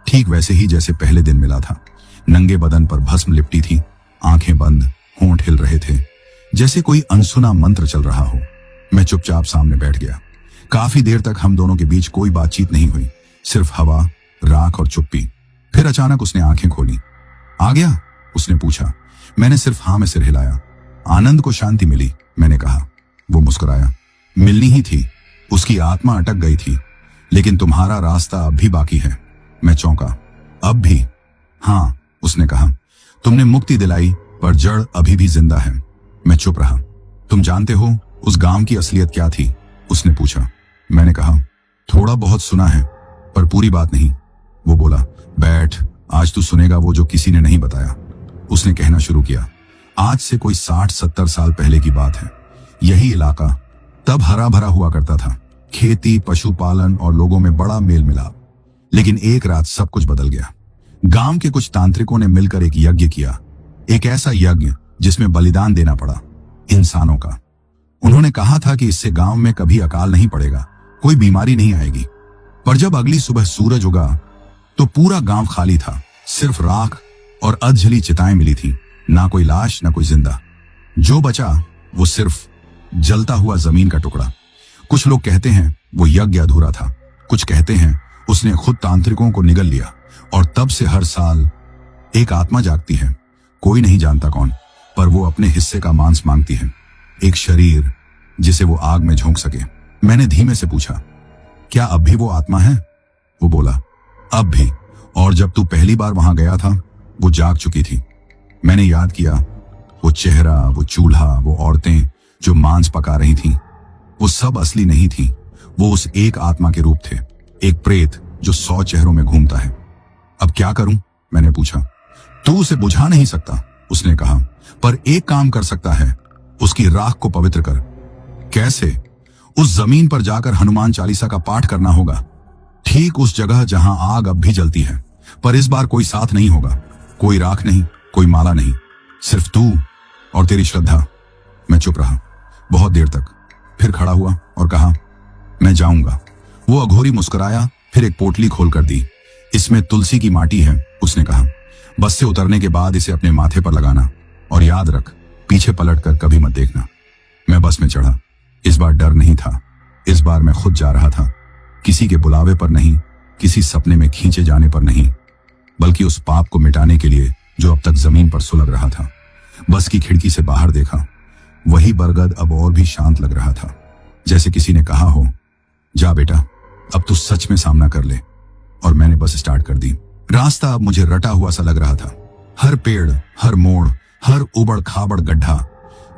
ठीक वैसे ही जैसे पहले दिन मिला था। नंगे बदन पर भस्म लिपटी थी, आंखें बंद, होंठ हिल रहे थे, जैसे कोई अनसुना मंत्र चल रहा हो। मैं चुपचाप सामने बैठ गया। काफी देर तक हम दोनों के बीच कोई बातचीत नहीं हुई, सिर्फ हवा, राख और चुप्पी। फिर अचानक उसने आंखें खोली। आ गया? उसने पूछा। मैंने सिर्फ हाँ में सिर हिलाया। आनंद को शांति मिली, मैंने कहा। वो मुस्कुराया। मिलनी ही थी, उसकी आत्मा अटक गई थी, लेकिन तुम्हारा रास्ता अब भी बाकी है। मैं चौंका। अब भी? हाँ, उसने कहा। तुमने मुक्ति दिलाई, पर जड़ अभी भी जिंदा है। मैं चुप रहा। तुम जानते हो उस गांव की असलियत क्या थी? उसने पूछा। मैंने कहा, थोड़ा बहुत सुना है, पर पूरी बात नहीं। वो बोला, बैठ, आज तू सुनेगा वो जो किसी ने नहीं बताया। उसने कहना शुरू किया। आज से कोई 60-70 साल पहले की बात है। यही इलाका तब हरा भरा हुआ करता था, खेती, पशुपालन और लोगों में बड़ा मेल मिलाप। लेकिन एक रात सब कुछ बदल गया। गांव के कुछ तांत्रिकों ने मिलकर एक यज्ञ किया, एक ऐसा यज्ञ जिसमें बलिदान देना पड़ा, इंसानों का। उन्होंने कहा था कि इससे गांव में कभी अकाल नहीं पड़ेगा, कोई बीमारी नहीं आएगी। पर जब अगली सुबह सूरज उगा तो पूरा गांव खाली था। सिर्फ राख और अधजली चिताएं मिली थी, ना कोई लाश, ना कोई जिंदा। जो बचा वो सिर्फ जलता हुआ जमीन का टुकड़ा। कुछ लोग कहते हैं वो यज्ञ अधूरा था, कुछ कहते हैं उसने खुद तांत्रिकों को निगल लिया और तब से हर साल एक आत्मा जागती है। कोई नहीं जानता कौन, पर वो अपने हिस्से का मांस मांगती है, एक शरीर जिसे वो आग में झोंक सके। मैंने धीमे से पूछा, क्या अब भी वो आत्मा है? वो बोला, अब भी, और जब तू पहली बार वहां गया था वो जाग चुकी थी। मैंने याद किया, वो चेहरा, वो चूल्हा, वो औरतें जो मांस पका रही थीं, वो सब असली नहीं थी। वो उस एक आत्मा के रूप थे, एक प्रेत जो 100 चेहरों में घूमता है। अब क्या करूं? मैंने पूछा। तू उसे बुझा नहीं सकता, उसने कहा, पर एक काम कर सकता है, उसकी राख को पवित्र कर। कैसे? उस जमीन पर जाकर हनुमान चालीसा का पाठ करना होगा, ठीक उस जगह जहां आग अब भी जलती है। पर इस बार कोई साथ नहीं होगा, कोई राख नहीं, कोई माला नहीं, सिर्फ तू और तेरी श्रद्धा। मैं चुप रहा बहुत देर तक, फिर खड़ा हुआ और कहा, मैं जाऊंगा। वो अघोरी मुस्कुराया, फिर एक पोटली खोलकर दी। इसमें तुलसी की माटी है, उसने कहा। बस से उतरने के बाद इसे अपने माथे पर लगाना, और याद रख, पीछे पलटकर कभी मत देखना। मैं बस में चढ़ा। इस बार डर नहीं था, इस बार मैं खुद जा रहा था। किसी के बुलावे पर नहीं, किसी सपने में खींचे जाने पर नहीं, बल्कि उस पाप को मिटाने के लिए जो अब तक जमीन पर सुलग रहा था। बस की खिड़की से बाहर देखा, वही बरगद अब और भी शांत लग रहा था, जैसे किसी ने कहा हो, जा बेटा, अब तू सच में सामना कर ले। और मैंने बस स्टार्ट कर दी। रास्ता अब मुझे रटा हुआ सा लग रहा था। हर पेड़, हर मोड़, हर उबड़ खाबड़ गड्ढा,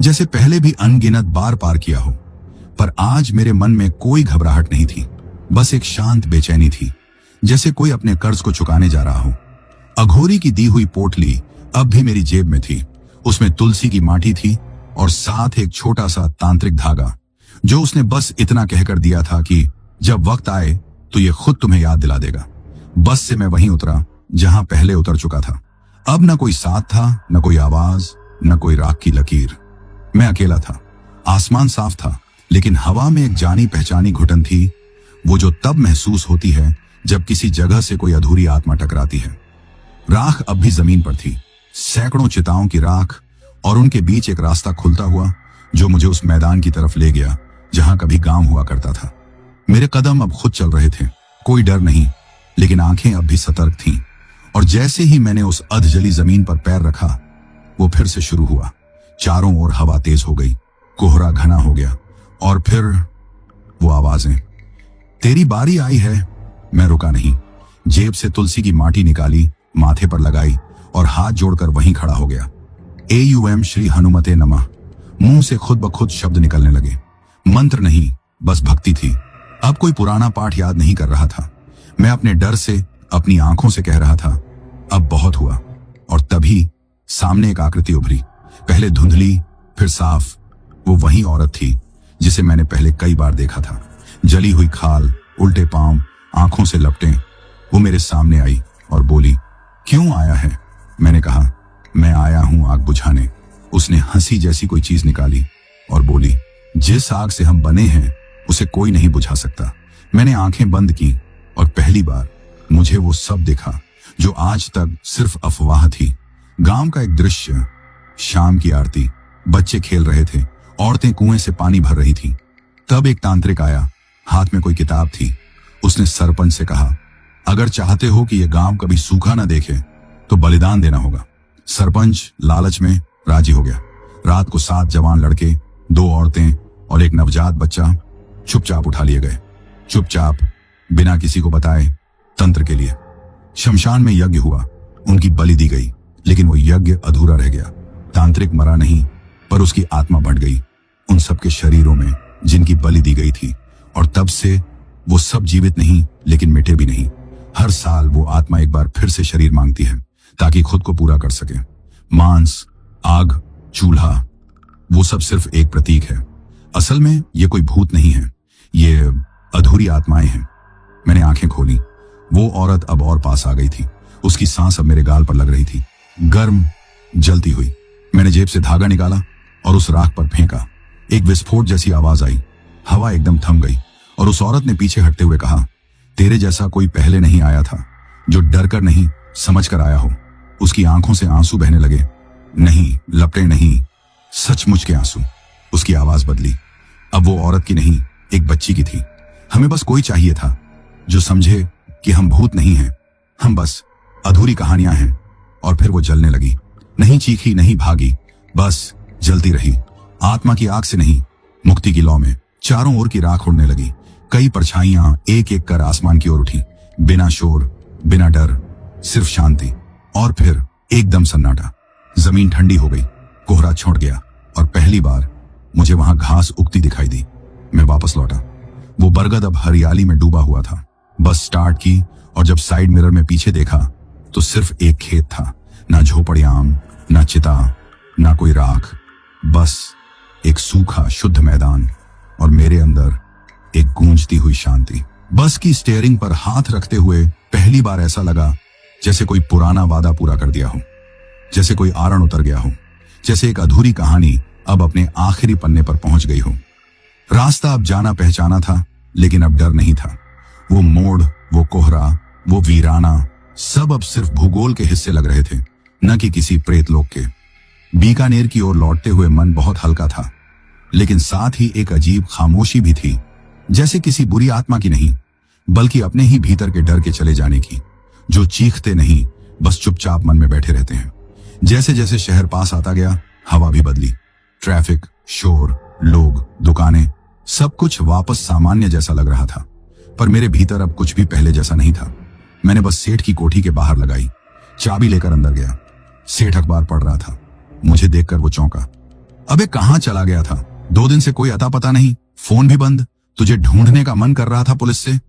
जैसे पहले भी अनगिनत बार पार किया हो। पर आज मेरे मन में कोई घबराहट नहीं थी, बस एक शांत बेचैनी थी, जैसे कोई अपने कर्ज को चुकाने जा रहा हो। अघोरी की दी हुई पोटली अब भी मेरी जेब में थी। उसमें तुलसी की माटी थी और साथ एक छोटा सा तांत्रिक धागा, जो उसने बस इतना कहकर दिया था कि जब वक्त आए तो ये खुद तुम्हें याद दिला देगा। बस से मैं वहीं उतरा जहां पहले उतर चुका था। अब न कोई साथ था, न कोई आवाज, न कोई राख की लकीर। मैं अकेला था। आसमान साफ था, लेकिन हवा में एक जानी पहचानी घुटन थी, वो जो तब महसूस होती है जब किसी जगह से कोई अधूरी आत्मा टकराती है। राख अब भी जमीन पर थी, सैकड़ों चिताओं की राख, और उनके बीच एक रास्ता खुलता हुआ जो मुझे उस मैदान की तरफ ले गया जहां कभी गांव हुआ करता था। मेरे कदम अब खुद चल रहे थे, कोई डर नहीं, लेकिन आंखें अब भी सतर्क थीं। और जैसे ही मैंने उस अधजली जमीन पर पैर रखा, वो फिर से शुरू हुआ। चारों ओर हवा तेज हो गई, कोहरा घना हो गया, और फिर वो आवाजें। तेरी बारी आई है। मैं रुका नहीं, जेब से तुलसी की माटी निकाली, माथे पर लगाई और हाथ जोड़कर वहीं खड़ा हो गया। AUM श्री हनुमते नमः। मुंह से खुद ब खुद शब्द निकलने लगे। मंत्र नहीं, बस भक्ति थी। अब कोई पुराना पाठ याद नहीं कर रहा था। मैं अपने डर से, अपनी आंखों से कह रहा था, अब बहुत हुआ। और तभी सामने एक आकृति उभरी, पहले धुंधली, फिर साफ। वो वही औरत थी जिसे मैंने पहले कई बार देखा था। जली हुई खाल, उल्टे पांव, आंखों से लपटें। वो मेरे सामने आई और बोली, क्यों आया है? मैंने कहा, मैं आया हूं आग बुझाने। उसने हंसी जैसी कोई चीज निकाली और बोली, जिस आग से हम बने हैं उसे कोई नहीं बुझा सकता। मैंने आंखें बंद की और पहली बार मुझे वो सब दिखा जो आज तक सिर्फ अफवाह थी। गांव का एक दृश्य, शाम की आरती, बच्चे खेल रहे थे, औरतें कुएं से पानी भर रही थीं। तब एक तांत्रिक आया, हाथ में कोई किताब थी। उसने सरपंच से कहा, अगर चाहते हो कि यह गांव कभी सूखा ना देखे तो बलिदान देना होगा। सरपंच लालच में राजी हो गया। रात को 7 जवान लड़के, 2 औरतें और एक नवजात बच्चा चुपचाप उठा लिए गए। चुपचाप, बिना किसी को बताए, तंत्र के लिए। शमशान में यज्ञ हुआ, उनकी बलि दी गई, लेकिन वो यज्ञ अधूरा रह गया। तांत्रिक मरा नहीं, पर उसकी आत्मा बढ़ गई उन सबके शरीरों में जिनकी बलि दी गई थी। और तब से वो सब जीवित नहीं, लेकिन मिटे भी नहीं। हर साल वो आत्मा एक बार फिर से शरीर मांगती है ताकि खुद को पूरा कर सके। मांस, आग, चूल्हा, वो सब सिर्फ एक प्रतीक है। असल में ये कोई भूत नहीं है, ये अधूरी आत्माएं हैं। मैंने आंखें खोली। वो औरत अब और पास आ गई थी। उसकी सांस अब मेरे गाल पर लग रही थी, गर्म, जलती हुई। मैंने जेब से धागा निकाला और उस राख पर फेंका। एक विस्फोट जैसी आवाज आई। हवा एकदम थम गई और उस औरत ने पीछे हटते हुए कहा, तेरे जैसा कोई पहले नहीं आया था जो डर कर नहीं, समझ कर आया हो। उसकी आंखों से आंसू बहने लगे। नहीं, लपटे नहीं, सचमुच के आंसू। उसकी आवाज बदली। अब वो औरत की नहीं, एक बच्ची की थी। हमें बस कोई चाहिए था जो समझे कि हम भूत नहीं हैं, हम बस अधूरी कहानियां हैं। और फिर वो जलने लगी। नहीं चीखी, नहीं भागी, बस जलती रही। आत्मा की आग से नहीं, मुक्ति की लौ में। चारों ओर की राख उड़ने लगी। कई परछाइयां एक एक कर आसमान की ओर उठी, बिना शोर, बिना डर, सिर्फ शांति। और फिर एकदम सन्नाटा। जमीन ठंडी हो गई, कोहरा छोड़ गया और पहली बार मुझे वहां घास उगती दिखाई दी। मैं वापस लौटा। वो बरगद अब हरियाली में डूबा हुआ था। बस स्टार्ट की और जब साइड मिरर में पीछे देखा तो सिर्फ एक खेत था। ना झोपड़ियां, ना चिता, ना कोई राख, बस एक सूखा शुद्ध मैदान और मेरे अंदर एक गूंजती हुई शांति। बस की स्टीयरिंग पर हाथ रखते हुए पहली बार ऐसा लगा जैसे कोई पुराना वादा पूरा कर दिया हो, जैसे कोई आरण उतर गया हो, जैसे एक अधूरी कहानी अब अपने आखिरी पन्ने पर पहुंच गई हो। रास्ता अब जाना पहचाना था, लेकिन अब डर नहीं था। वो मोड़, वो कोहरा, वो वीराना, सब अब सिर्फ भूगोल के हिस्से लग रहे थे, न कि किसी प्रेतलोक के। बीकानेर की ओर लौटते हुए मन बहुत हल्का था, लेकिन साथ ही एक अजीब खामोशी भी थी, जैसे किसी बुरी आत्मा की नहीं, बल्कि अपने ही भीतर के डर के चले जाने की, जो चीखते नहीं, बस चुपचाप मन में बैठे रहते हैं। जैसे जैसे शहर पास आता गया, हवा भी बदली। ट्रैफिक, शोर, लोग, दुकानें, सब कुछ वापस सामान्य जैसा लग रहा था। पर मेरे भीतर अब कुछ भी पहले जैसा नहीं था। मैंने बस सेठ की कोठी के बाहर लगाई, चाबी लेकर अंदर गया। सेठ अखबार पढ़ रहा था। मुझे देखकर वो चौंका। अबे कहां चला गया था? 2 दिन से कोई अता पता नहीं, फोन भी बंद। तुझे ढूंढने का मन कर रहा था पुलिस से।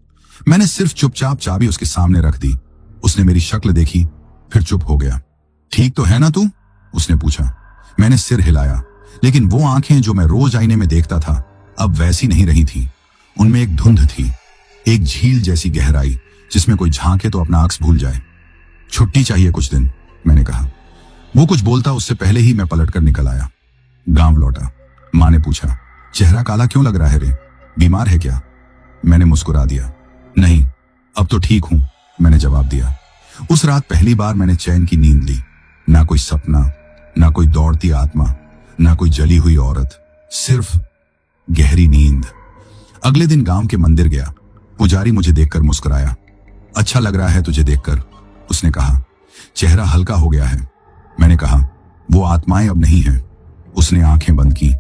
मैंने सिर्फ चुपचाप चाबी उसके सामने रख दी। उसने मेरी शक्ल देखी, फिर चुप हो गया। ठीक तो है ना तू? उसने पूछा। मैंने सिर हिलाया, लेकिन वो आंखें जो मैं रोज आईने में देखता था अब वैसी नहीं रही थी। उनमें एक धुंध थी, एक झील जैसी गहराई जिसमें कोई झांके तो अपना अक्स भूल जाए। छुट्टी चाहिए कुछ दिन, मैंने कहा। वो कुछ बोलता उससे पहले ही मैं पलटकर निकल आया। गांव लौटा। माँ ने पूछा, चेहरा काला क्यों लग रहा है रे, बीमार है क्या? मैंने मुस्कुरा दिया। नहीं, अब तो ठीक हूं, मैंने जवाब दिया। उस रात पहली बार मैंने चैन की नींद ली। ना कोई सपना, ना कोई दौड़ती आत्मा, ना कोई जली हुई औरत, सिर्फ गहरी नींद। अगले दिन गांव के मंदिर गया। पुजारी मुझे देखकर मुस्कुराया। अच्छा लग रहा है तुझे देखकर, उसने कहा। चेहरा हल्का हो गया है। मैंने कहा, वो आत्माएं अब नहीं हैं। उसने आंखें बंद की।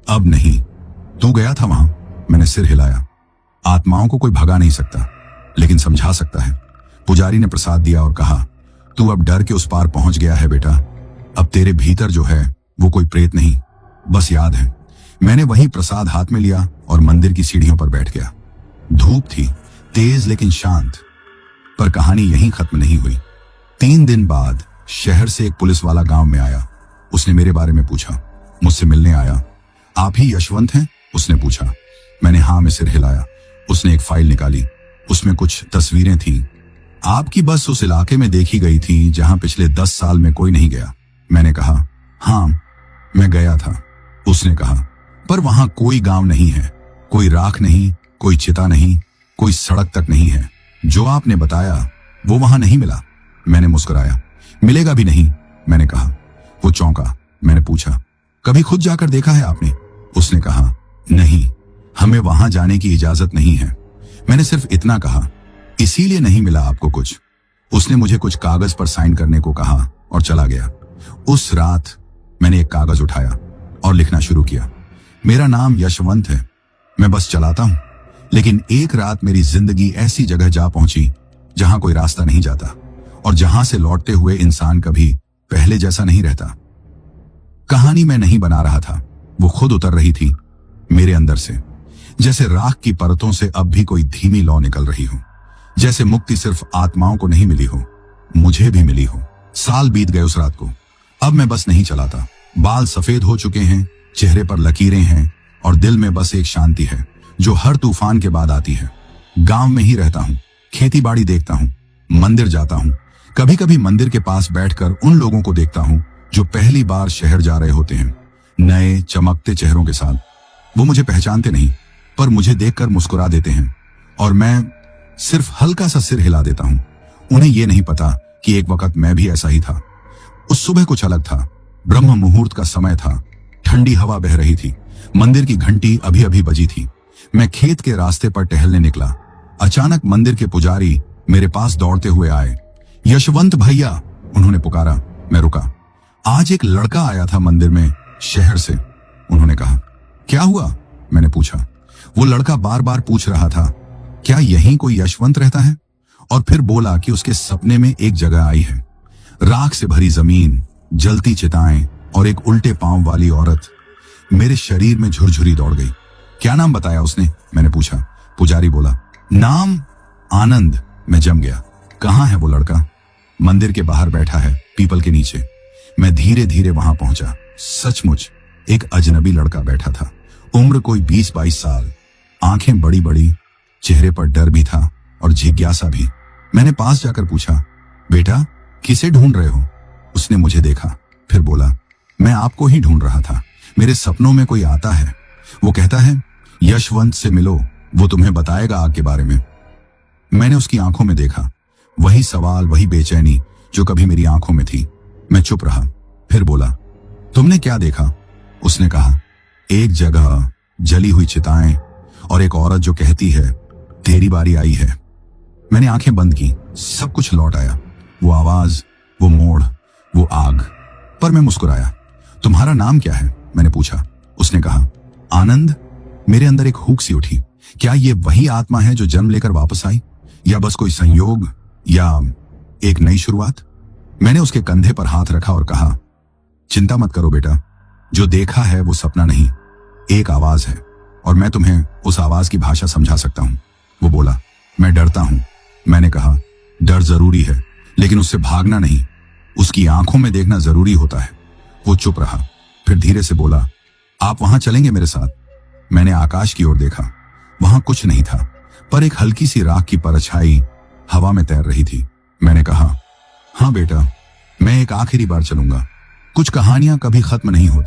अब नहीं। तू गया था वहां? मैंने सिर हिलाया। आत्माओं को कोई भगा नहीं सकता, लेकिन समझा सकता है। पुजारी ने प्रसाद दिया और कहा, तू अब डर के उस पार पहुंच गया है बेटा। अब तेरे भीतर जो है वो कोई प्रेत नहीं, बस याद है। मैंने वही प्रसाद हाथ में लिया और मंदिर की सीढ़ियों पर बैठ गया। धूप थी, तेज लेकिन शांत। पर कहानी यहीं खत्म नहीं हुई। 3 दिन बाद शहर से एक पुलिस वाला गांव में आया। उसने मेरे बारे में पूछा। मुझसे मिलने आया। आप ही यशवंत हैं? उसने पूछा। मैंने हाँ में सिर हिलाया। उसने एक फाइल निकाली। उसमें कुछ तस्वीरें थीं। आपकी बस उस इलाके में देखी गई थी जहां पिछले 10 साल में कोई नहीं गया। मैंने कहा, हाँ मैं गया था। उसने कहा, पर वहां कोई गांव नहीं है, कोई राख नहीं, कोई चिता नहीं, कोई सड़क तक नहीं है। जो आपने बताया वो वहां नहीं मिला। मैंने मुस्कुराया। मिलेगा भी नहीं, मैंने कहा। वो चौंका। मैंने पूछा, कभी खुद जाकर देखा है आपने? उसने कहा, नहीं, हमें वहां जाने की इजाजत नहीं है। मैंने सिर्फ इतना कहा, इसीलिए नहीं मिला आपको कुछ। उसने मुझे कुछ कागज पर साइन करने को कहा और चला गया। उस रात मैंने एक कागज उठाया और लिखना शुरू किया। मेरा नाम यशवंत है, मैं बस चलाता हूं। लेकिन एक रात मेरी जिंदगी ऐसी जगह जा पहुंची जहां कोई रास्ता नहीं जाता और जहां से लौटते हुए इंसान कभी पहले जैसा नहीं रहता। कहानी मैं नहीं बना रहा था, वो खुद उतर रही थी मेरे अंदर से। जैसे राख की परतों से अब भी कोई धीमी लौ निकल रही हो। जैसे मुक्ति सिर्फ आत्माओं को नहीं मिली हो, मुझे भी मिली हो। साल बीत गए उस रात को। अब मैं बस नहीं चलाता। बाल सफेद हो चुके हैं, चेहरे पर लकीरें हैं और दिल में बस एक शांति है जो हर तूफान के बाद आती है। गांव में ही रहता हूं, खेती बाड़ी देखता हूं, मंदिर जाता हूं। कभी कभी मंदिर के पास बैठकर उन लोगों को देखता हूं जो पहली बार शहर जा रहे होते हैं, नए चमकते चेहरों के साथ। वो मुझे पहचानते नहीं, पर मुझे देखकर मुस्कुरा देते हैं और मैं सिर्फ हल्का सा सिर हिला देता हूं। उन्हें यह नहीं पता कि एक वक्त मैं भी ऐसा ही था। उस सुबह कुछ अलग था। ब्रह्म मुहूर्त का समय था। ठंडी हवा बह रही थी। मंदिर की घंटी अभी अभी बजी थी। मैं खेत के रास्ते पर टहलने निकला। अचानक मंदिर के पुजारी मेरे पास दौड़ते हुए आए। यशवंत भैया, उन्होंने पुकारा। मैं रुका। आज एक लड़का आया था मंदिर में, शहर से, उन्होंने कहा। क्या हुआ? मैंने पूछा। वो लड़का बार बार पूछ रहा था, क्या यहीं कोई यशवंत रहता है? और फिर बोला कि उसके सपने में एक जगह आई है, राख से भरी जमीन, जलती चिताएं और एक उल्टे पांव वाली औरत। मेरे शरीर में झुरझुरी दौड़ गई। क्या नाम बताया उसने? मैंने पूछा। पुजारी बोला, नाम आनंद। मैं जम गया। कहाँ है वो लड़का? मंदिर के बाहर बैठा है, पीपल के नीचे। मैं धीरे धीरे वहां पहुंचा। सचमुच एक अजनबी लड़का बैठा था। उम्र कोई 20-22 साल। आंखें बड़ी बड़ी, चेहरे पर डर भी था और जिज्ञासा भी। मैंने पास जाकर पूछा, बेटा किसे ढूंढ रहे हो? उसने मुझे देखा, फिर बोला, मैं आपको ही ढूंढ रहा था। मेरे सपनों में कोई आता है, वो कहता है यशवंत से मिलो, वो तुम्हें बताएगा आग के बारे में। मैंने उसकी आंखों में देखा, वही सवाल, वही बेचैनी जो कभी मेरी आंखों में थी। मैं चुप रहा। फिर बोला, तुमने क्या देखा? उसने कहा, एक जगह जली हुई चिताएं और एक औरत जो कहती है तेरी बारी आई है। मैंने आंखें बंद की। सब कुछ लौट आया। वो आवाज, वो मोड़, वो आग। पर मैं मुस्कुराया। तुम्हारा नाम क्या है? मैंने पूछा। उसने कहा, आनंद। मेरे अंदर एक हुक सी उठी। क्या ये वही आत्मा है जो जन्म लेकर वापस आई, या बस कोई संयोग, या एक नई शुरुआत? मैंने उसके कंधे पर हाथ रखा और कहा, चिंता मत करो बेटा, जो देखा है वो सपना नहीं, एक आवाज है, और मैं तुम्हें उस आवाज की भाषा समझा सकता हूं। वो बोला, मैं डरता हूं। मैंने कहा, डर जरूरी है, लेकिन उससे भागना नहीं, उसकी आंखों में देखना जरूरी होता है। वो चुप रहा, फिर धीरे से बोला, आप वहां चलेंगे मेरे साथ? मैंने आकाश की ओर देखा। वहां कुछ नहीं था, पर एक हल्की सी राख की परछाई हवा में तैर रही थी। मैंने कहा, हाँ बेटा, मैं एक आखिरी बार चलूंगा। कुछ कहानियां कभी खत्म नहीं होती।